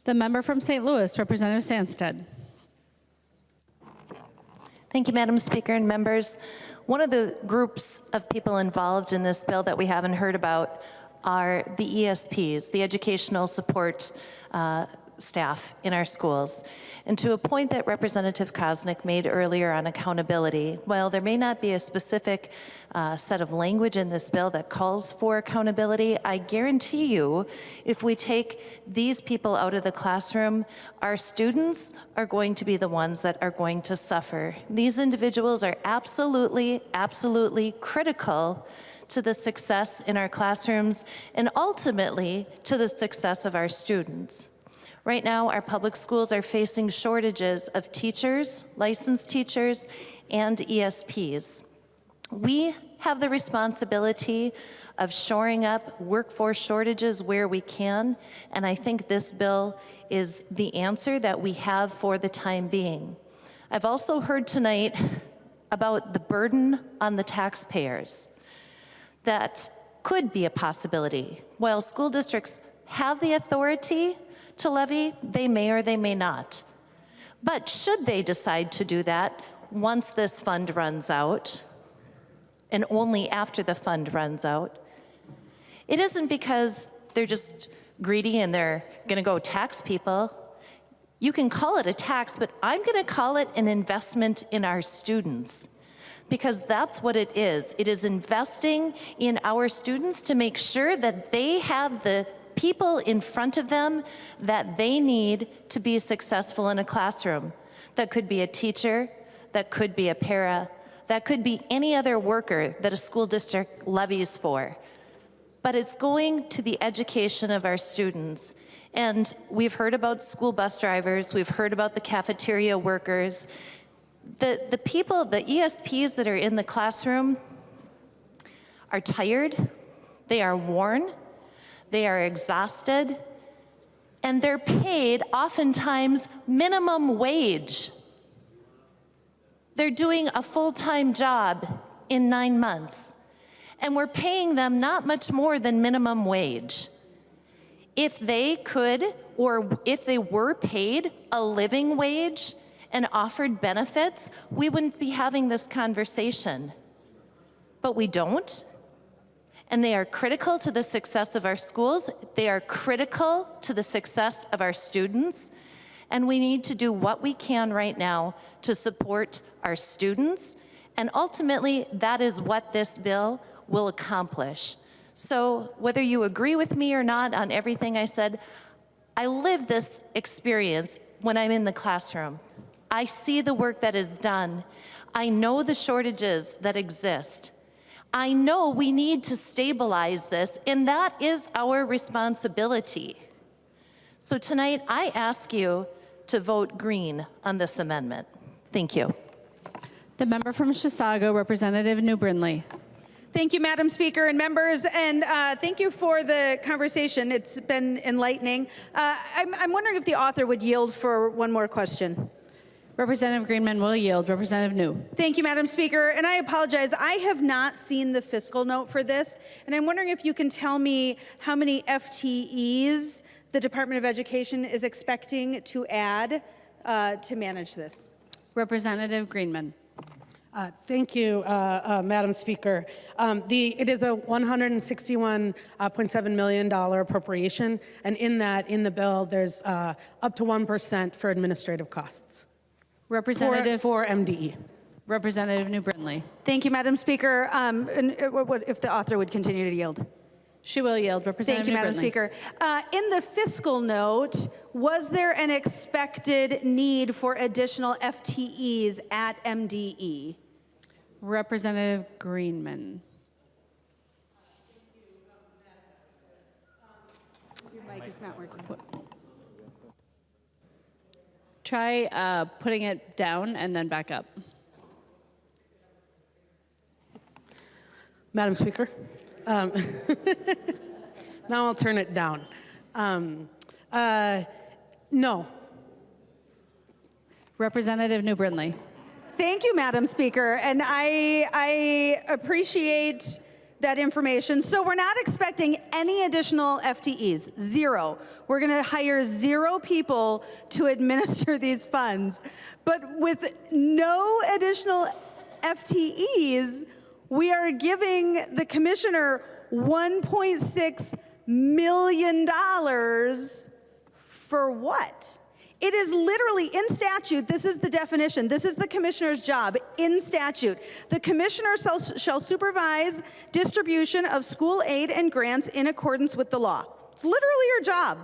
The member from St. Louis, Representative Sandsted. Thank you, Madam Speaker and members. One of the groups of people involved in this bill that we haven't heard about are the ESPs, the educational support staff in our schools. And to a point that Representative Koznick made earlier on accountability, while there may not be a specific set of language in this bill that calls for accountability, I guarantee you, if we take these people out of the classroom, our students are going to be the ones that are going to suffer. These individuals are absolutely, absolutely critical to the success in our classrooms and ultimately to the success of our students. Right now, our public schools are facing shortages of teachers, licensed teachers, and ESPs. We have the responsibility of shoring up workforce shortages where we can, and I think this bill is the answer that we have for the time being. I've also heard tonight about the burden on the taxpayers. That could be a possibility. While school districts have the authority to levy, they may or they may not. But should they decide to do that once this fund runs out, and only after the fund runs out, it isn't because they're just greedy and they're gonna go tax people. You can call it a tax, but I'm gonna call it an investment in our students, because that's what it is. It is investing in our students to make sure that they have the people in front of them that they need to be successful in a classroom. That could be a teacher, that could be a para, that could be any other worker that a school district levies for. But it's going to the education of our students. And we've heard about school bus drivers, we've heard about the cafeteria workers. The people, the ESPs that are in the classroom are tired, they are worn, they are exhausted, and they're paid oftentimes minimum wage. They're doing a full-time job in 9 months, and we're paying them not much more than minimum wage. If they could, or if they were paid a living wage and offered benefits, we wouldn't be having this conversation. But we don't. And they are critical to the success of our schools. They are critical to the success of our students. And we need to do what we can right now to support our students. And ultimately, that is what this bill will accomplish. So whether you agree with me or not on everything I said, I live this experience when I'm in the classroom. I see the work that is done. I know the shortages that exist. I know we need to stabilize this, and that is our responsibility. So tonight, I ask you to vote green on this amendment. Thank you. The member from Chisago, Representative New Brindley. Thank you, Madam Speaker and members, and thank you for the conversation. It's been enlightening. I'm wondering if the author would yield for one more question. Representative Greenman will yield. Representative New. Thank you, Madam Speaker, and I apologize. I have not seen the fiscal note for this, and I'm wondering if you can tell me how many FTEs the Department of Education is expecting to add to manage this. Representative Greenman. Thank you, Madam Speaker. It is a $161.7 million appropriation, and in the bill, there's up to 1% for administrative costs. Representative for MDE. Representative New Brindley. Thank you, Madam Speaker. And if the author would continue to yield. She will yield. Representative Thank you, New Madam Brindley. Speaker. In the fiscal note, was there an expected need for additional FTEs at MDE? Representative Greenman. Your mic is not working. Try putting it down and then back up. Madam Speaker. Now I'll turn it down. No. Representative New Brindley. Thank you, Madam Speaker, and I appreciate that information. So we're not expecting any additional FTEs, zero. We're gonna hire 0 people to administer these funds. But with no additional FTEs, we are giving the commissioner $1.6 million for what? It is literally in statute. This is the definition. This is the commissioner's job in statute. The commissioner shall supervise distribution of school aid and grants in accordance with the law. It's literally her job.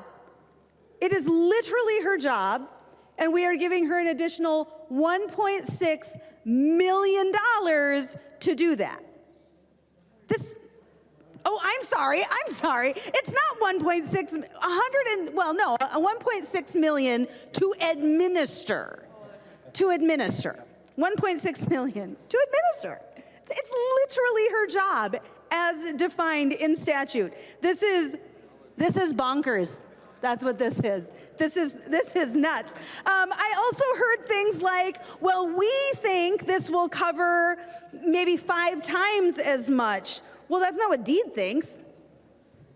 It is literally her job, and we are giving her an additional $1.6 million to do that. I'm sorry. It's not 1.6 million to administer. 1.6 million to administer. It's literally her job as defined in statute. This is bonkers. That's what this is. This is nuts. I also heard things like, well, we think this will cover maybe 5 times as much. Well, that's not what Deed thinks.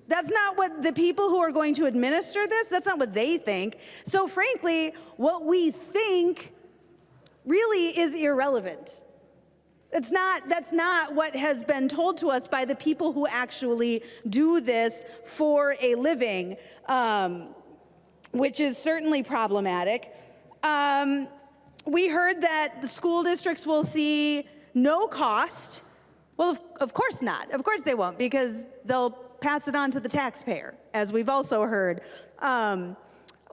That's not what the people who are going to administer this, that's not what they think. So frankly, what we think really is irrelevant. That's not what has been told to us by the people who actually do this for a living, which is certainly problematic. We heard that the school districts will see no cost. Well, of course not. Of course they won't, because they'll pass it on to the taxpayer, as we've also heard.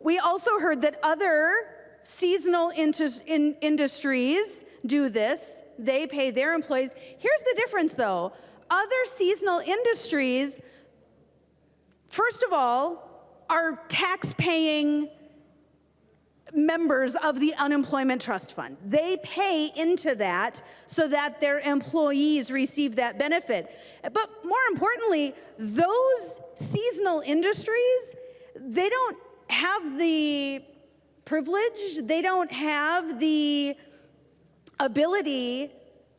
We also heard that other seasonal industries do this. They pay their employees. Here's the difference, though. Other seasonal industries, first of all, are tax-paying members of the unemployment trust fund. They pay into that so that their employees receive that benefit. But more importantly, those seasonal industries, they don't have the privilege, they don't have the ability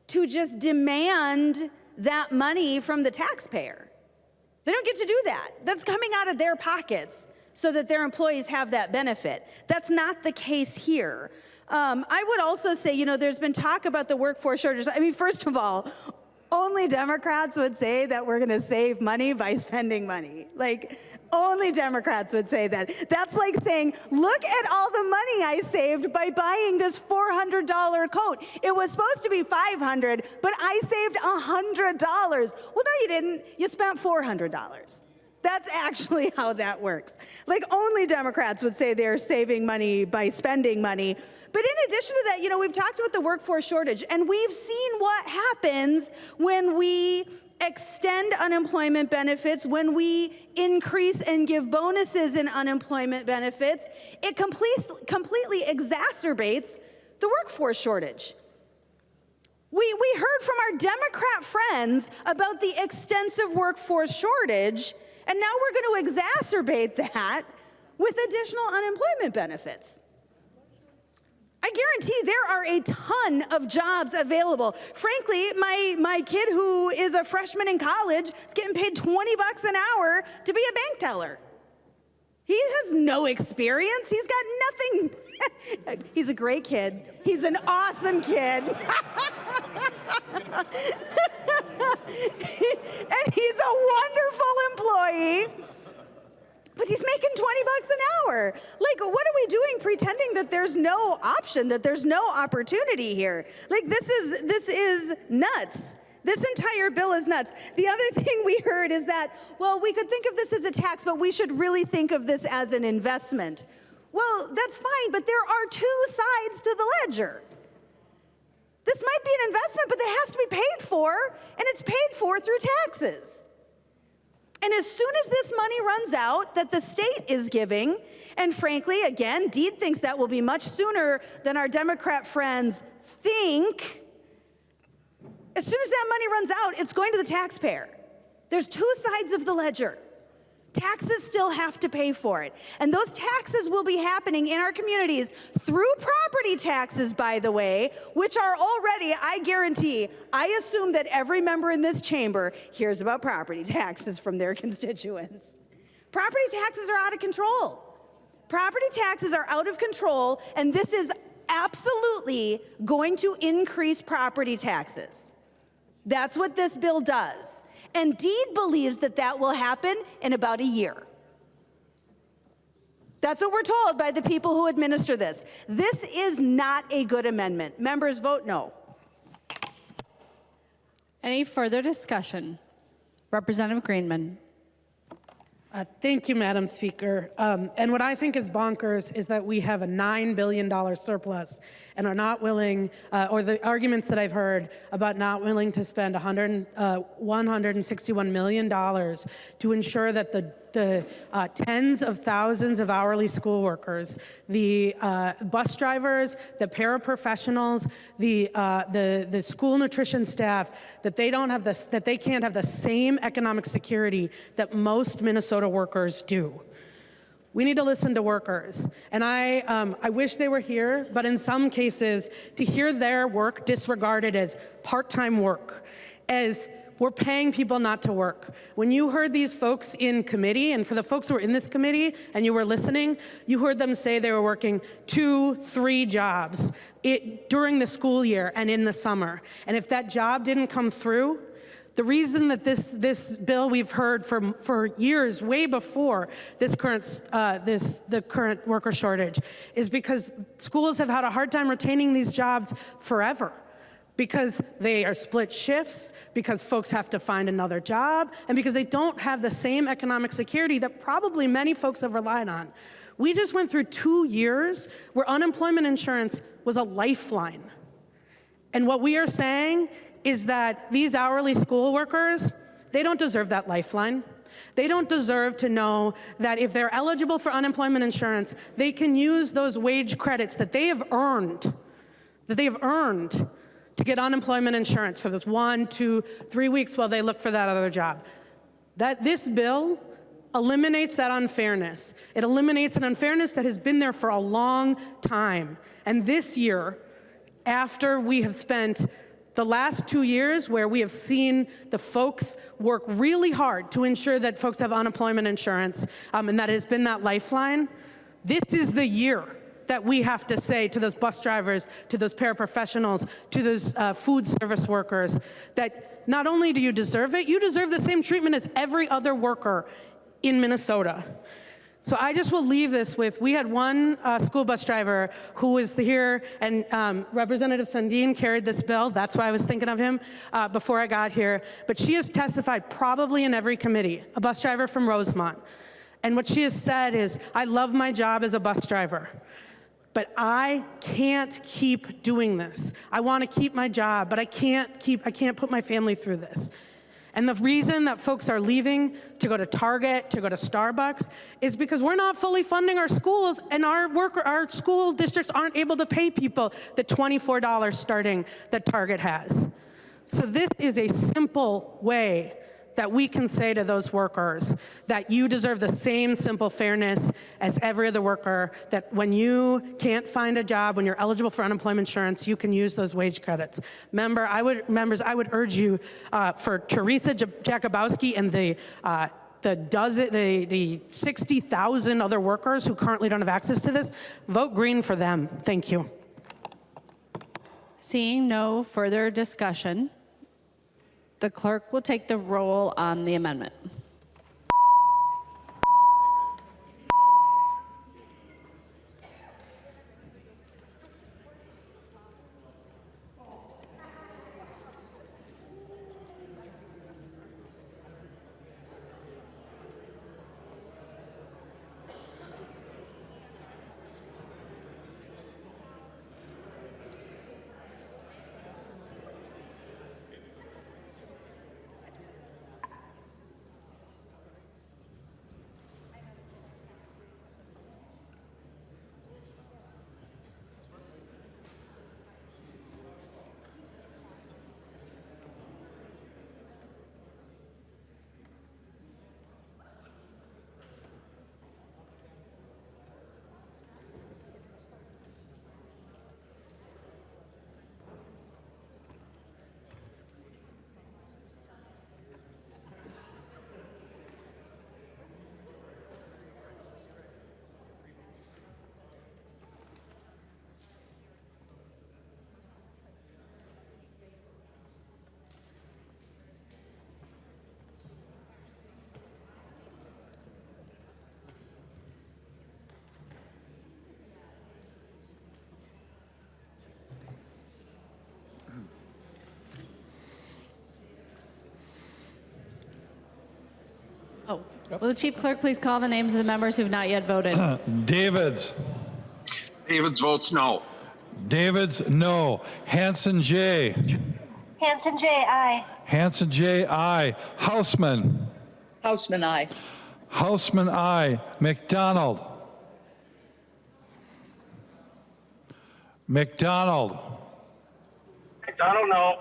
to just demand that money from the taxpayer. They don't get to do that. That's coming out of their pockets so that their employees have that benefit. That's not the case here. I would also say, you know, there's been talk about the workforce shortage. I mean, first of all, only Democrats would say that we're gonna save money by spending money. Like, only Democrats would say that. That's like saying, look at all the money I saved by buying this $400 coat. It was supposed to be $500, but I saved $100. Well, no, you didn't. You spent $400. That's actually how that works. Like, only Democrats would say they're saving money by spending money. But in addition to that, you know, we've talked about the workforce shortage, and we've seen what happens when we extend unemployment benefits, when we increase and give bonuses in unemployment benefits. It completely exacerbates the workforce shortage. We heard from our Democrat friends about the extensive workforce shortage, and now we're going to exacerbate that with additional unemployment benefits. I guarantee there are a ton of jobs available. Frankly, my kid who is a freshman in college is getting paid $20 an hour to be a bank teller. He has no experience. He's got nothing. He's a great kid. He's an awesome kid. And he's a wonderful employee. But he's making $20 an hour. Like, what are we doing pretending that there's no option, that there's no opportunity here? Like, this is nuts. This entire bill is nuts. The other thing we heard is that, well, we could think of this as a tax, but we should really think of this as an investment. Well, that's fine, but there are two sides to the ledger. This might be an investment, but it has to be paid for, and it's paid for through taxes. And as soon as this money runs out that the state is giving, and frankly, again, Deed thinks that will be much sooner than our Democrat friends think, as soon as that money runs out, it's going to the taxpayer. There's two sides of the ledger. Taxes still have to pay for it. And those taxes will be happening in our communities through property taxes, by the way, which are already, I guarantee, I assume that every member in this chamber hears about property taxes from their constituents. Property taxes are out of control. Property taxes are out of control, and this is absolutely going to increase property taxes. That's what this bill does. And Deed believes that that will happen in about a year. That's what we're told by the people who administer this. This is not a good amendment. Members, vote no. Any further discussion? Representative Greenman. Thank you, Madam Speaker. And what I think is bonkers is that we have a $9 billion surplus and are not willing, or the arguments that I've heard about not willing to spend $161 million to ensure that the tens of thousands of hourly school workers, the bus drivers, the paraprofessionals, the school nutrition staff, that they can't have the same economic security that most Minnesota workers do. We need to listen to workers. And I wish they were here, but in some cases, to hear their work disregarded as part-time work, as we're paying people not to work. When you heard these folks in committee, and for the folks who were in this committee and you were listening, you heard them say they were working 2-3 jobs during the school year and in the summer. And if that job didn't come through, the reason that this bill we've heard for years, way before this the current worker shortage, is because schools have had a hard time retaining these jobs forever. because they are split shifts, because folks have to find another job, and because they don't have the same economic security that probably many folks have relied on. We just went through 2 years where unemployment insurance was a lifeline. And what we are saying is that these hourly school workers, they don't deserve that lifeline. They don't deserve to know that if they're eligible for unemployment insurance, they can use those wage credits that they have earned, to get unemployment insurance for those 1, 2, 3 weeks while they look for that other job. That this bill eliminates that unfairness. It eliminates an unfairness that has been there for a long time. And this year, after we have spent the last 2 years where we have seen the folks work really hard to ensure that folks have unemployment insurance, and that has been that lifeline, this is the year that we have to say to those bus drivers, to those paraprofessionals, to those food service workers, that not only do you deserve it, you deserve the same treatment as every other worker in Minnesota. So I just will leave this with, we had one school bus driver who was here, and Representative Sundin carried this bill. That's why I was thinking of him before I got here. But she has testified probably in every committee, a bus driver from Rosemont. And what she has said is, I love my job as a bus driver, but I can't keep doing this. I want to keep my job, but I can't put my family through this. And the reason that folks are leaving to go to Target, to go to Starbucks, is because we're not fully funding our schools, and our school districts aren't able to pay people the $24 starting that Target has. So this is a simple way that we can say to those workers that you deserve the same simple fairness as every other worker, that when you can't find a job, when you're eligible for unemployment insurance, you can use those wage credits. Members, I would urge you, for Teresa Jakubowski and the 60,000 other workers who currently don't have access to this, vote green for them. Thank you. Seeing no further discussion, the clerk will take the roll on the amendment. Will the chief clerk please call the names of the members who have not yet voted? Davids. Davids votes no. Davids, no. Hanson J. Hanson J. Aye. Hanson J. I. Hausman. Hausman aye. Hausman I. McDonald. McDonald. McDonald no.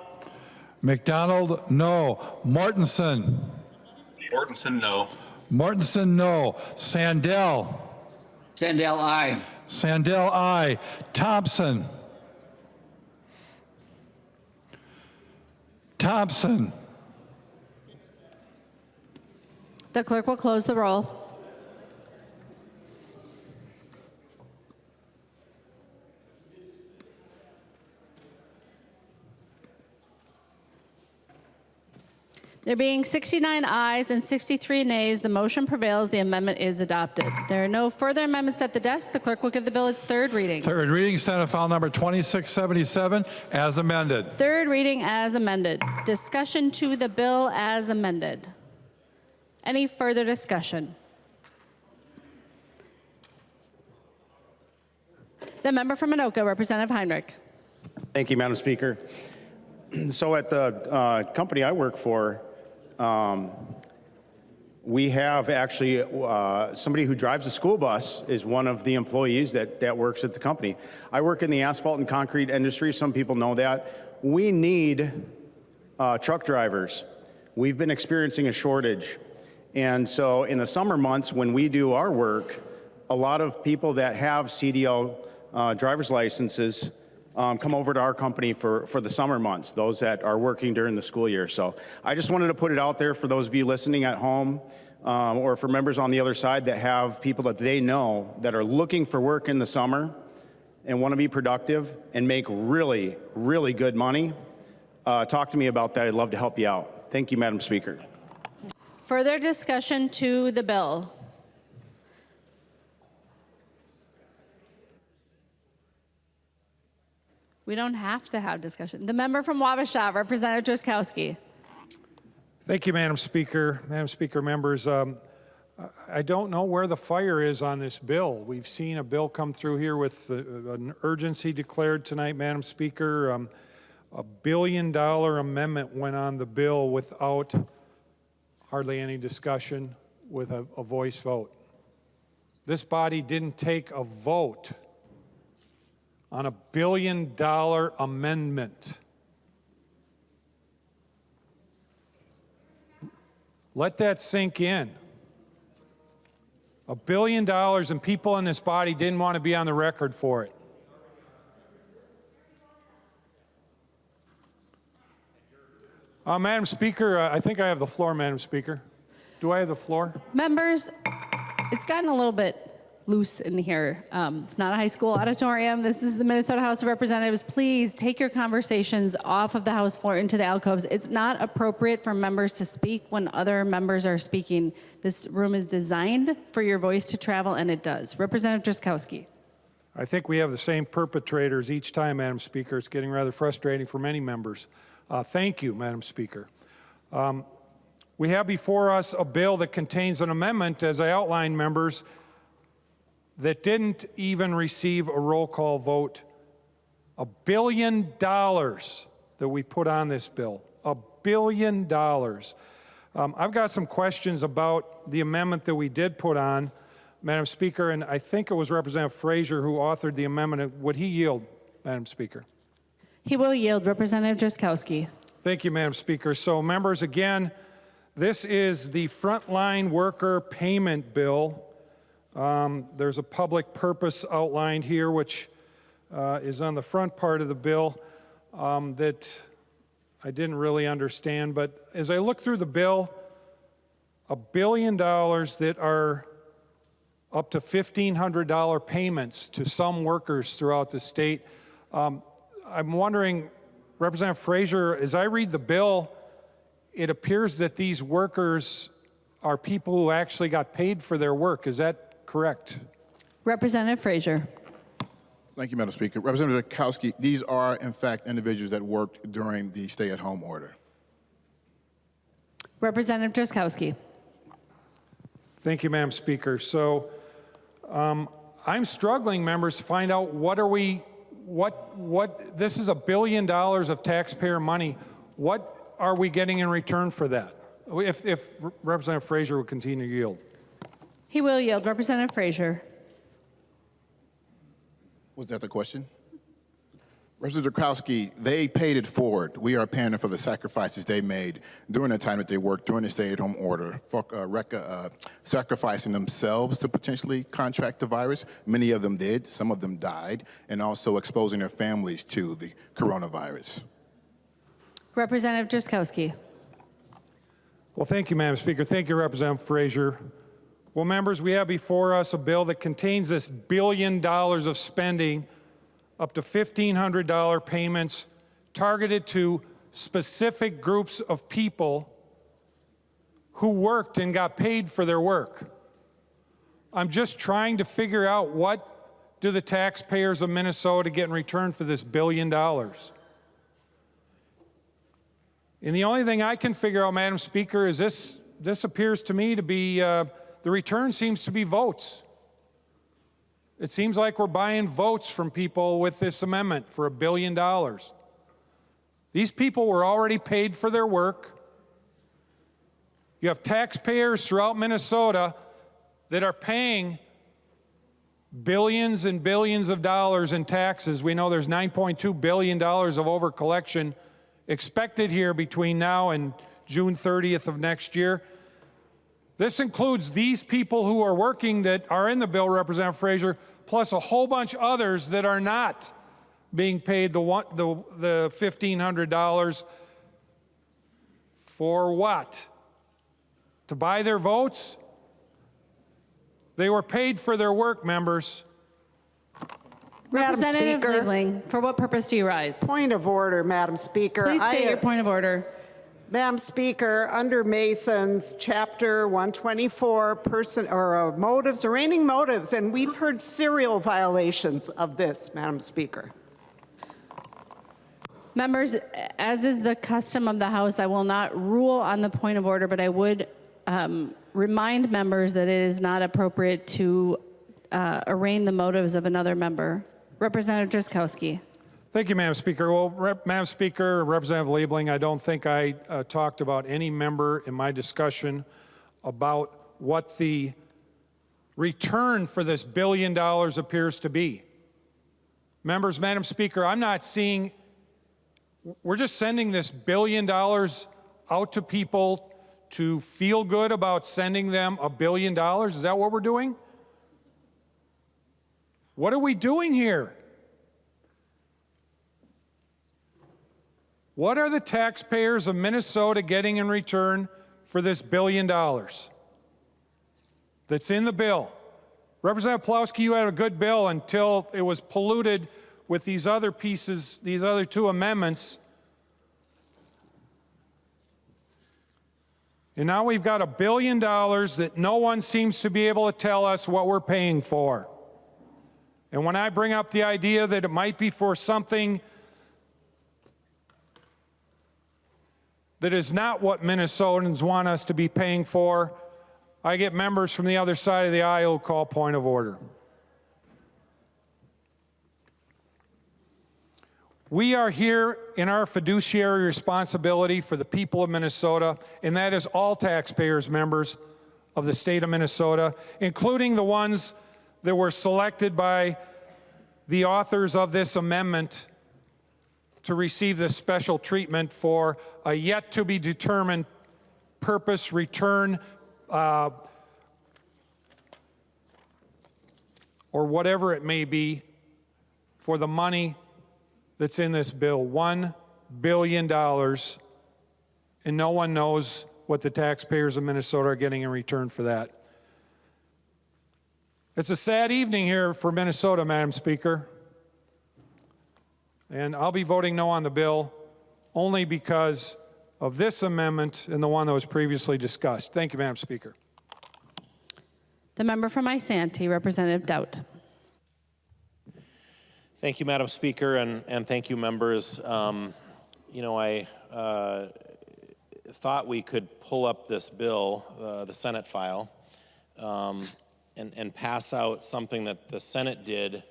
McDonald, no. Mortensen. Mortensen no. Mortensen, no. Sandell. Sandell aye. Sandell, I. Thompson. Thompson. The clerk will close the roll. There being 69 ayes and 63 nays, the motion prevails. The amendment is adopted. There are no further amendments at the desk. The clerk will give the bill its third reading. Third reading, Senate File Number 2677, as amended. Third reading as amended. Discussion to the bill as amended. Any further discussion? The member from Anoka, Representative Heinrich. Thank you, Madam Speaker. So at the company I work for, we have actually somebody who drives a school bus is one of the employees that works at the company. I work in the asphalt and concrete industry. Some people know that. We need truck drivers. We've been experiencing a shortage. And so in the summer months when we do our work, a lot of people that have CDL driver's licenses come over to our company for the summer months, those that are working during the school year. So I just wanted to put it out there for those of you listening at home or for members on the other side that have people that they know that are looking for work in the summer and want to be productive and make really, really good money. Talk to me about that. I'd love to help you out. Thank you, Madam Speaker. Further discussion to the bill. We don't have to have discussion. The member from Wabasha, Representative Drazkowski. Thank you, Madam Speaker. Madam Speaker, members, I don't know where the fire is on this bill. We've seen a bill come through here with an urgency declared tonight, Madam Speaker. A $1 billion amendment went on the bill without hardly any discussion, with a voice vote. This body didn't take a vote on a $1 billion amendment. Let that sink in. $1 billion, and people in this body didn't want to be on the record for it. Madam Speaker, I think I have the floor, Madam Speaker. Do I have the floor? Members, it's gotten a little bit loose in here. It's not a high school auditorium. This is the Minnesota House of Representatives. Please take your conversations off of the House floor into the alcoves. It's not appropriate for members to speak when other members are speaking. This room is designed for your voice to travel, and it does. Representative Drazkowski. I think we have the same perpetrators each time, Madam Speaker. It's getting rather frustrating for many members. Thank you, Madam Speaker. We have before us a bill that contains an amendment, as I outlined, members, that didn't even receive a roll call vote. $1 billion that we put on this bill. $1 billion. I've got some questions about the amendment that we did put on, Madam Speaker, and I think it was Representative Frazier who authored the amendment. Would he yield, Madam Speaker? He will yield. Representative Drazkowski. Thank you, Madam Speaker. So, members, again, this is the frontline worker payment bill. There's a public purpose outlined here, which is on the front part of the bill that I didn't really understand. But as I look through the bill, $1 billion that are up to $1,500 payments to some workers throughout the state. I'm wondering, Representative Frazier, as I read the bill, it appears that these workers are people who actually got paid for their work. Is that correct? Representative Frazier. Thank you, Madam Speaker. Representative Drazkowski, these are, in fact, individuals that worked during the stay-at-home order. Representative Drazkowski. Thank you, Madam Speaker. So I'm struggling, members, to find out this is $1 billion of taxpayer money. What are we getting in return for that? If Representative Frazier would continue to yield. He will yield. Representative Frazier. Was that the question? Representative Drazkowski, they paid it forward. We are paying them for the sacrifices they made during the time that they worked during the stay-at-home order, for, sacrificing themselves to potentially contract the virus. Many of them did. Some of them died, and also exposing their families to the coronavirus. Representative Drazkowski. Well, thank you, Madam Speaker. Thank you, Representative Frazier. Well, members, we have before us a bill that contains this $1 billion of spending, up to $1,500 payments targeted to specific groups of people who worked and got paid for their work. I'm just trying to figure out what do the taxpayers of Minnesota get in return for this $1 billion. And the only thing I can figure out, Madam Speaker, is this appears to me to be, the return seems to be votes. It seems like we're buying votes from people with this amendment for $1 billion. These people were already paid for their work. You have taxpayers throughout Minnesota that are paying billions and billions of dollars in taxes. We know there's $9.2 billion of overcollection expected here between now and June 30th of next year. This includes these people who are working that are in the bill, Representative Frazier, plus a whole bunch others that are not being paid the $1,500 for what? To buy their votes? They were paid for their work, members. Representative Speaker. Liebling, for what purpose do you rise? Point of order, Madam Speaker. Please state your point of order. Madam Speaker, under Mason's Chapter 124, motives, arraigning motives, and we've heard serial violations of this, Madam Speaker. Members, as is the custom of the House, I will not rule on the point of order, but I would remind members that it is not appropriate to arraign the motives of another member. Representative Driscoski. Thank you, Madam Speaker. Well, Madam Speaker, Representative Liebling, I don't think I talked about any member in my discussion about what the return for this $1 billion appears to be. Members, Madam Speaker, I'm not seeing, we're just sending this $1 billion out to people to feel good about sending them $1 billion. Is that what we're doing? What are we doing here? What are the taxpayers of Minnesota getting in return for this $1 billion that's in the bill? Representative Plowski, you had a good bill until it was polluted with these other pieces, these other two amendments. And now we've got $1 billion that no one seems to be able to tell us what we're paying for. And when I bring up the idea that it might be for something that is not what Minnesotans want us to be paying for, I get members from the other side of the aisle who call point of order. We are here in our fiduciary responsibility for the people of Minnesota, and that is all taxpayers, members of the state of Minnesota, including the ones that were selected by the authors of this amendment to receive this special treatment for a yet-to-be-determined purpose, return, or whatever it may be, for the money that's in this bill, $1 billion, and no one knows what the taxpayers of Minnesota are getting in return for that. It's a sad evening here for Minnesota, Madam Speaker. And I'll be voting no on the bill only because of this amendment and the one that was previously discussed. Thank you, Madam Speaker. The member from Isanti, Representative Dowd. Thank you, Madam Speaker, and thank you, members. I thought we could pull up this bill, the Senate file, and pass out something that the Senate did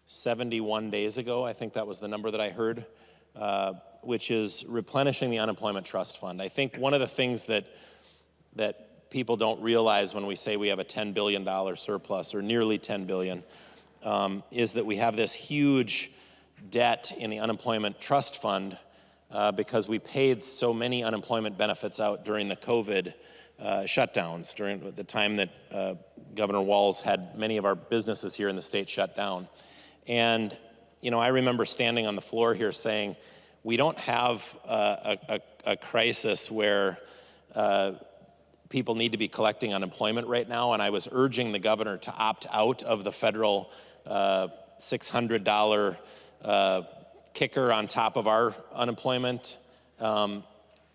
71 days ago. I think that was the number that I heard, which is replenishing the unemployment trust fund. I think one of the things that people don't realize when we say we have a $10 billion surplus, or nearly $10 billion, is that we have this huge debt in the unemployment trust fund because we paid so many unemployment benefits out during the COVID shutdowns, during the time that Governor Walz had many of our businesses here in the state shut down. And, I remember standing on the floor here saying, we don't have a crisis where people need to be collecting unemployment right now, and I was urging the governor to opt out of the federal $600 kicker on top of our unemployment.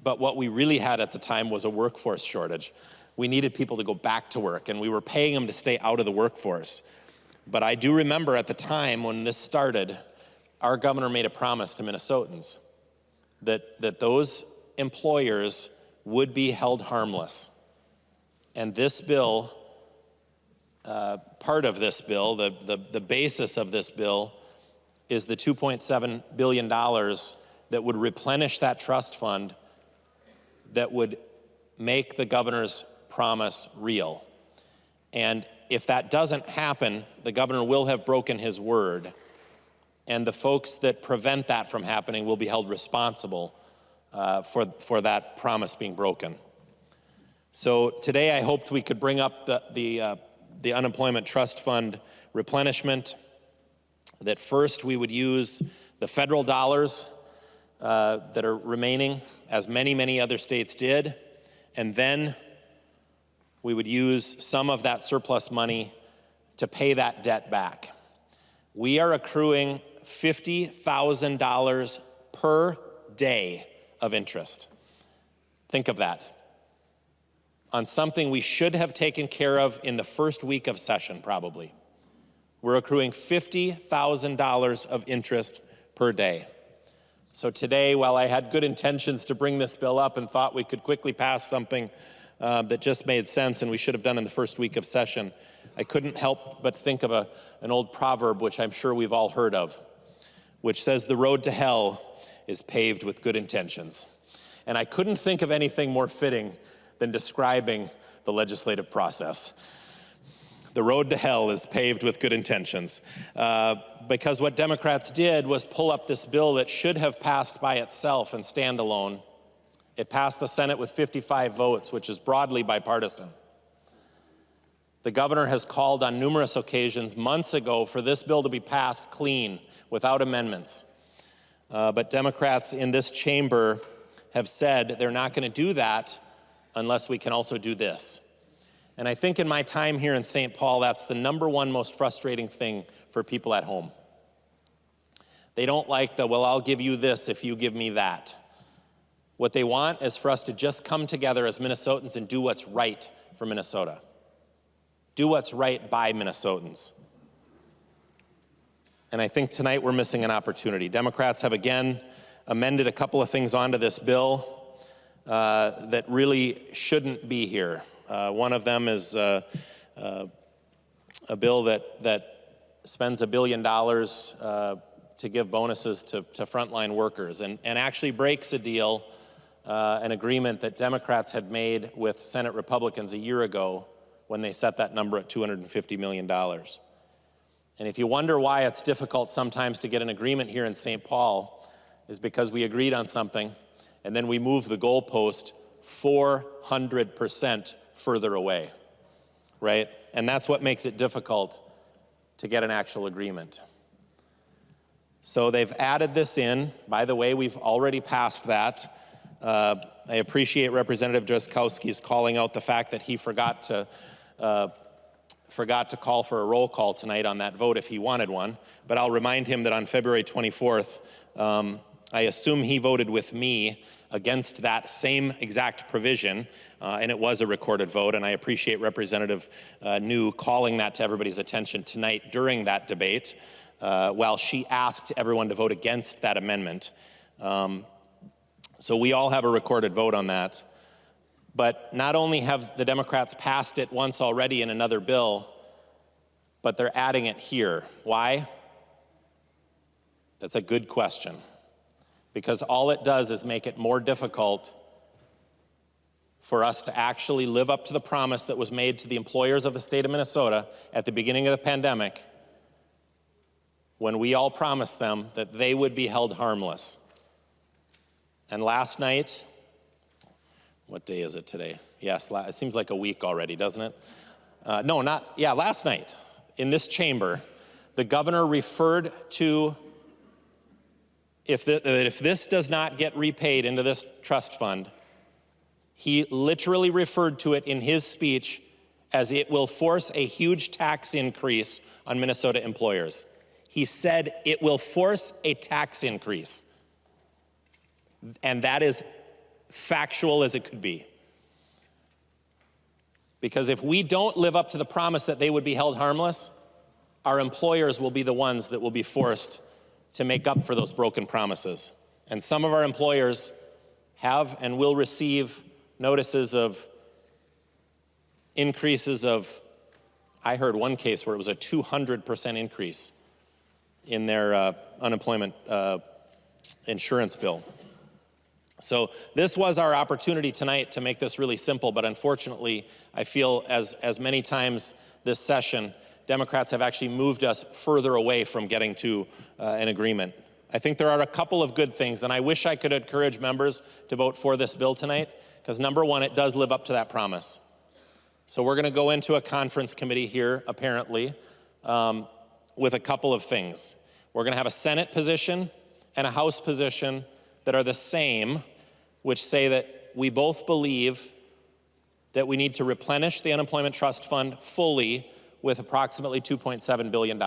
But what we really had at the time was a workforce shortage. We needed people to go back to work, and we were paying them to stay out of the workforce. But I do remember at the time when this started, our governor made a promise to Minnesotans that those employers would be held harmless. And this bill, part of this bill, the basis of this bill, is the $2.7 billion that would replenish that trust fund that would make the governor's promise real. And if that doesn't happen, the governor will have broken his word, and the folks that prevent that from happening will be held responsible for that promise being broken. So today I hoped we could bring up the unemployment trust fund replenishment, that first we would use the federal dollars that are remaining, as many other states did, and then we would use some of that surplus money to pay that debt back. We are accruing $50,000 per day of interest. Think of that. On something we should have taken care of in the first week of session, probably. We're accruing $50,000 of interest per day. So today, while I had good intentions to bring this bill up and thought we could quickly pass something that just made sense and we should have done in the first week of session, I couldn't help but think of an old proverb, which I'm sure we've all heard of, which says the road to hell is paved with good intentions. And I couldn't think of anything more fitting than describing the legislative process. The road to hell is paved with good intentions. Because what Democrats did was pull up this bill that should have passed by itself and stand alone. It passed the Senate with 55 votes, which is broadly bipartisan. The governor has called on numerous occasions months ago for this bill to be passed clean, without amendments. But Democrats in this chamber have said they're not going to do that unless we can also do this. And I think in my time here in St. Paul, that's the #1 most frustrating thing for people at home. They don't like well, I'll give you this if you give me that. What they want is for us to just come together as Minnesotans and do what's right for Minnesota. Do what's right by Minnesotans. And I think tonight we're missing an opportunity. Democrats have again amended a couple of things onto this bill that really shouldn't be here. One of them is a bill that spends $1 billion to give bonuses to frontline workers and actually breaks a deal, an agreement that Democrats had made with Senate Republicans a year ago when they set that number at $250 million. And if you wonder why it's difficult sometimes to get an agreement here in St. Paul, is because we agreed on something and then we moved the goalpost 400% further away, right? And that's what makes it difficult to get an actual agreement. So they've added this in. By the way, we've already passed that. I appreciate Representative Drazkowski's calling out the fact that he forgot to call for a roll call tonight on that vote if he wanted one. But I'll remind him that on February 24th, I assume he voted with me against that same exact provision, and it was a recorded vote, and I appreciate Representative New calling that to everybody's attention tonight during that debate, while she asked everyone to vote against that amendment. So we all have a recorded vote on that. But not only have the Democrats passed it once already in another bill, but they're adding it here. Why? That's a good question. Because all it does is make it more difficult for us to actually live up to the promise that was made to the employers of the state of Minnesota at the beginning of the pandemic, when we all promised them that they would be held harmless. And last night, what day is it today? Yes, it seems like a week already, doesn't it? Last night in this chamber, the governor referred to if this does not get repaid into this trust fund, he literally referred to it in his speech as it will force a huge tax increase on Minnesota employers. He said it will force a tax increase. And that is factual as it could be. Because if we don't live up to the promise that they would be held harmless, our employers will be the ones that will be forced to make up for those broken promises. And some of our employers have and will receive notices of increases of, I heard one case where it was a 200% increase in their unemployment insurance bill. So this was our opportunity tonight to make this really simple, but unfortunately, I feel as many times this session, Democrats have actually moved us further away from getting to an agreement. I think there are a couple of good things, and I wish I could encourage members to vote for this bill tonight, because number one, it does live up to that promise. So we're going to go into a conference committee here, apparently, with a couple of things. We're going to have a Senate position and a House position that are the same, which say that we both believe that we need to replenish the unemployment trust fund fully with approximately $2.7 billion.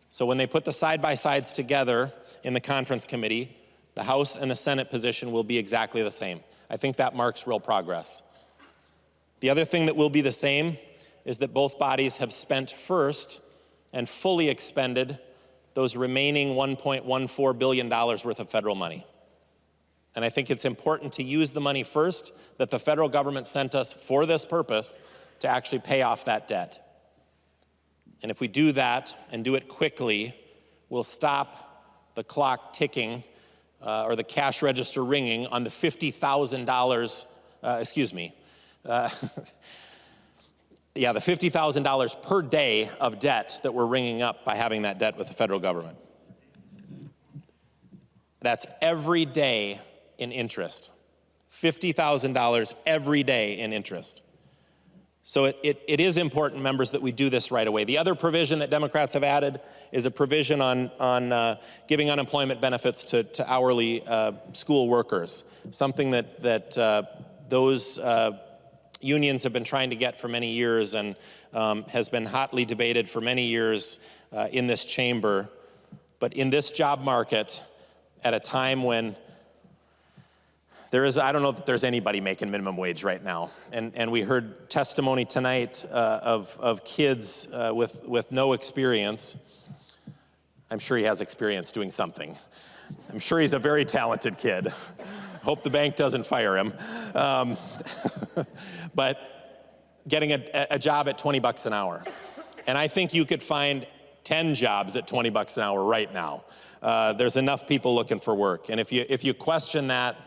So when they put the side-by-sides together in the conference committee, the House and the Senate position will be exactly the same. I think that marks real progress. The other thing that will be the same is that both bodies have spent first and fully expended those remaining $1.14 billion worth of federal money. And I think it's important to use the money first that the federal government sent us for this purpose to actually pay off that debt. And if we do that and do it quickly, we'll stop the clock ticking or the cash register ringing on the $50,000, the $50,000 per day of debt that we're ringing up by having that debt with the federal government. That's every day in interest. $50,000 every day in interest. So it is important, members, that we do this right away. The other provision that Democrats have added is a provision on giving unemployment benefits to hourly school workers, something that those unions have been trying to get for many years and has been hotly debated for many years in this chamber. But in this job market, at a time when I don't know that there's anybody making minimum wage right now. And we heard testimony tonight of kids with no experience. I'm sure he has experience doing something. I'm sure he's a very talented kid. Hope the bank doesn't fire him. But getting a job at $20 an hour. And I think you could find 10 jobs at $20 an hour right now. There's enough people looking for work. And if you question that,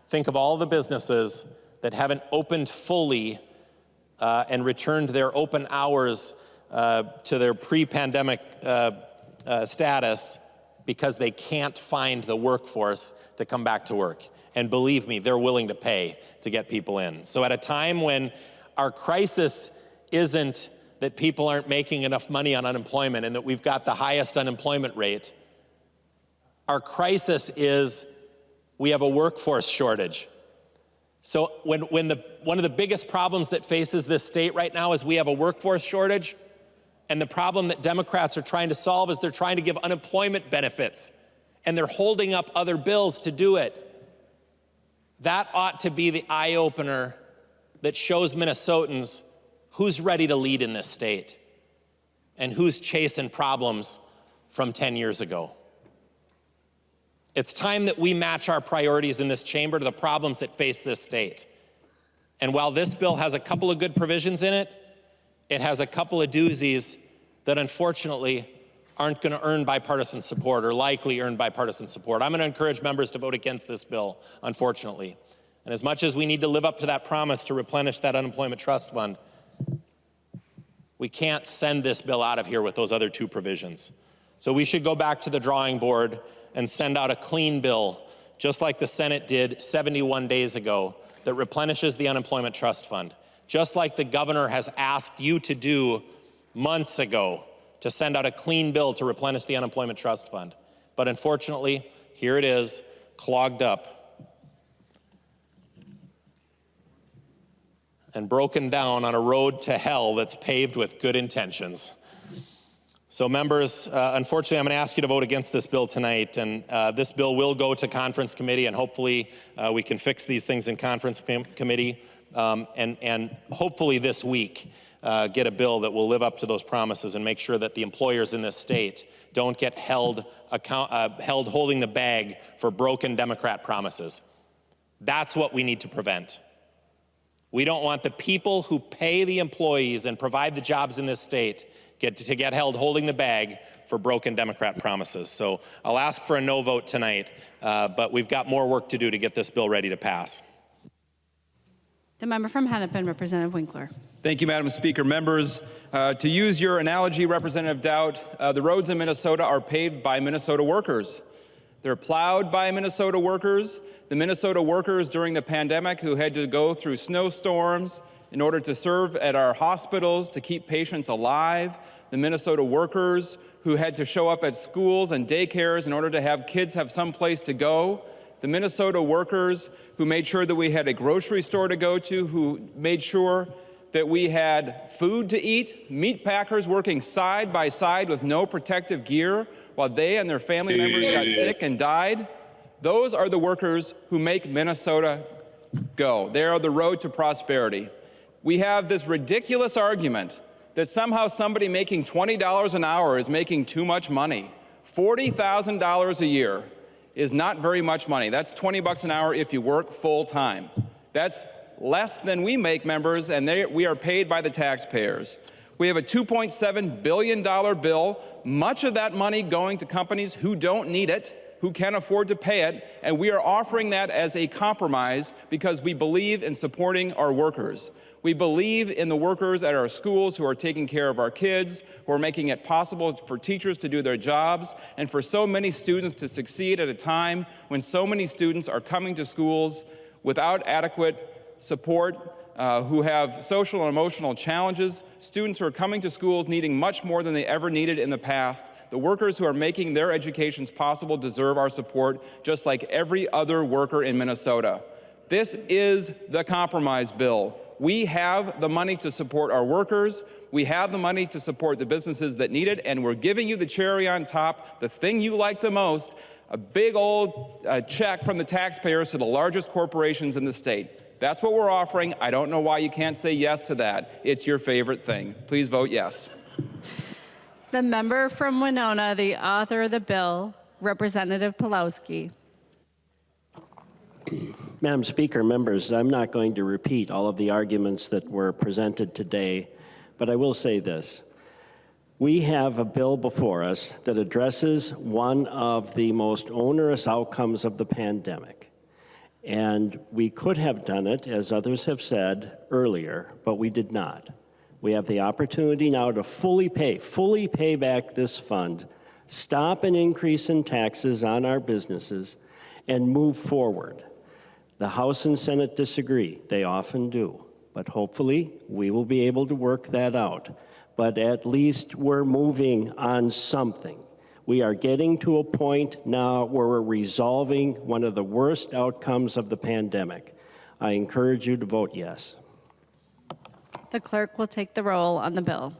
think of all the businesses that haven't opened fully and returned their open hours to their pre-pandemic status because they can't find the workforce to come back to work. And believe me, they're willing to pay to get people in. So at a time when our crisis isn't that people aren't making enough money on unemployment and that we've got the highest unemployment rate, our crisis is we have a workforce shortage. So when one of the biggest problems that faces this state right now is we have a workforce shortage, and the problem that Democrats are trying to solve is they're trying to give unemployment benefits, and they're holding up other bills to do it. That ought to be the eye-opener that shows Minnesotans who's ready to lead in this state and who's chasing problems from 10 years ago. It's time that we match our priorities in this chamber to the problems that face this state. And while this bill has a couple of good provisions in it, it has a couple of doozies that unfortunately aren't going to earn bipartisan support or likely earn bipartisan support. I'm going to encourage members to vote against this bill, unfortunately. And as much as we need to live up to that promise to replenish that unemployment trust fund, we can't send this bill out of here with those other two provisions. So we should go back to the drawing board and send out a clean bill, just like the Senate did 71 days ago, that replenishes the unemployment trust fund, just like the governor has asked you to do months ago, to send out a clean bill to replenish the unemployment trust fund. But unfortunately, here it is, clogged up and broken down on a road to hell that's paved with good intentions. So members, unfortunately, I'm going to ask you to vote against this bill tonight, and this bill will go to conference committee, and hopefully we can fix these things in conference committee, and hopefully this week get a bill that will live up to those promises and make sure that the employers in this state don't get held holding the bag for broken Democrat promises. That's what we need to prevent. We don't want the people who pay the employees and provide the jobs in this state to get held holding the bag for broken Democrat promises. So I'll ask for a no vote tonight, but we've got more work to do to get this bill ready to pass. The member from Hennepin, Representative Winkler. Thank you, Madam Speaker. Members, to use your analogy, Representative Dowd, the roads in Minnesota are paved by Minnesota workers. They're plowed by Minnesota workers. The Minnesota workers during the pandemic who had to go through snowstorms in order to serve at our hospitals to keep patients alive. The Minnesota workers who had to show up at schools and daycares in order to have kids have some place to go. The Minnesota workers who made sure that we had a grocery store to go to, who made sure that we had food to eat, meat packers working side by side with no protective gear while they and their family members got sick and died. Those are the workers who make Minnesota go. They are the road to prosperity. We have this ridiculous argument that somehow somebody making $20 an hour is making too much money. $40,000 a year is not very much money. That's $20 an hour if you work full time. That's less than we make, members, and we are paid by the taxpayers. We have a $2.7 billion bill, much of that money going to companies who don't need it, who can't afford to pay it, and we are offering that as a compromise because we believe in supporting our workers. We believe in the workers at our schools who are taking care of our kids, who are making it possible for teachers to do their jobs, and for so many students to succeed at a time when so many students are coming to schools without adequate support, who have social and emotional challenges, students who are coming to schools needing much more than they ever needed in the past. The workers who are making their educations possible deserve our support, just like every other worker in Minnesota. This is the compromise bill. We have the money to support our workers. We have the money to support the businesses that need it, and we're giving you the cherry on top, the thing you like the most, a big old check from the taxpayers to the largest corporations in the state. That's what we're offering. I don't know why you can't say yes to that. It's your favorite thing. Please vote yes. The member from Winona, the author of the bill, Representative Pulowski. Madam Speaker, members, I'm not going to repeat all of the arguments that were presented today, but I will say this. We have a bill before us that addresses one of the most onerous outcomes of the pandemic. And we could have done it, as others have said earlier, but we did not. We have the opportunity now to fully pay back this fund, stop an increase in taxes on our businesses, and move forward. The House and Senate disagree. They often do. But hopefully, we will be able to work that out. But at least we're moving on something. We are getting to a point now where we're resolving one of the worst outcomes of the pandemic. I encourage you to vote yes. The clerk will take the roll on the bill.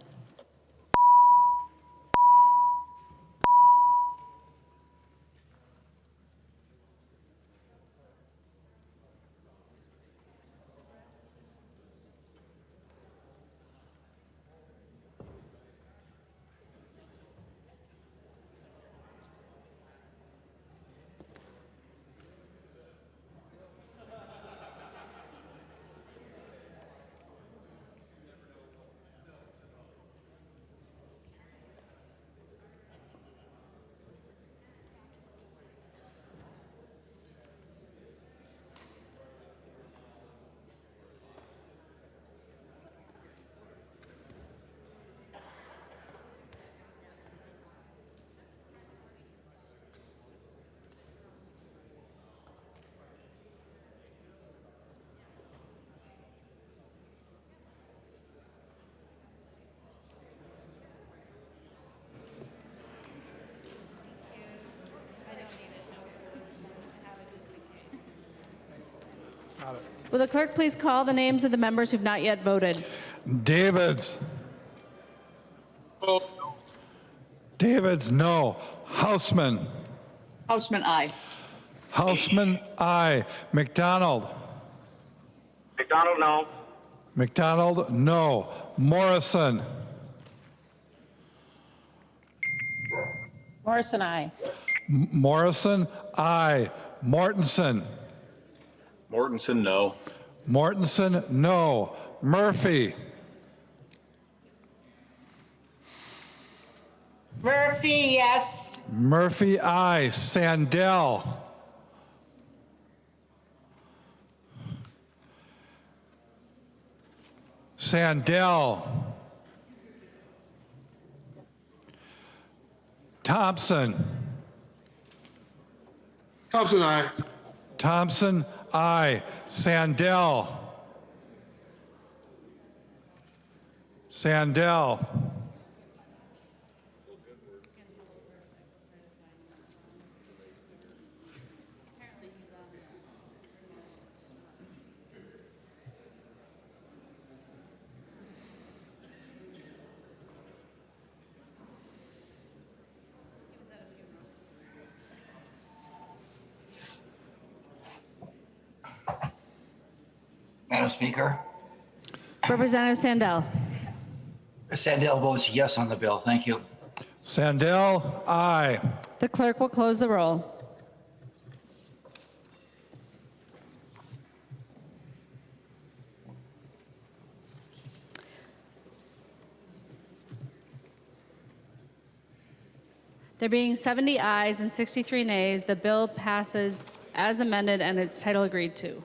Will the clerk please call the names of the members who've not yet voted? Davids. Davids, no. Houseman. Houseman, aye. Houseman, aye. McDonald. McDonald, no. McDonald, no. Morrison. Morrison, aye. Morrison, aye. Mortensen. Mortensen, no. Mortensen, no. Murphy. Murphy, yes. Murphy, aye. Sandell. Sandell. Thompson. Thompson, aye. Thompson, aye. Sandell. Sandell. Madam Speaker, Representative Sandell. Sandell votes yes on the bill. Thank you. Sandell, aye. The clerk will close the roll. There being 70 ayes and 63 nays, the bill passes as amended and its title agreed to.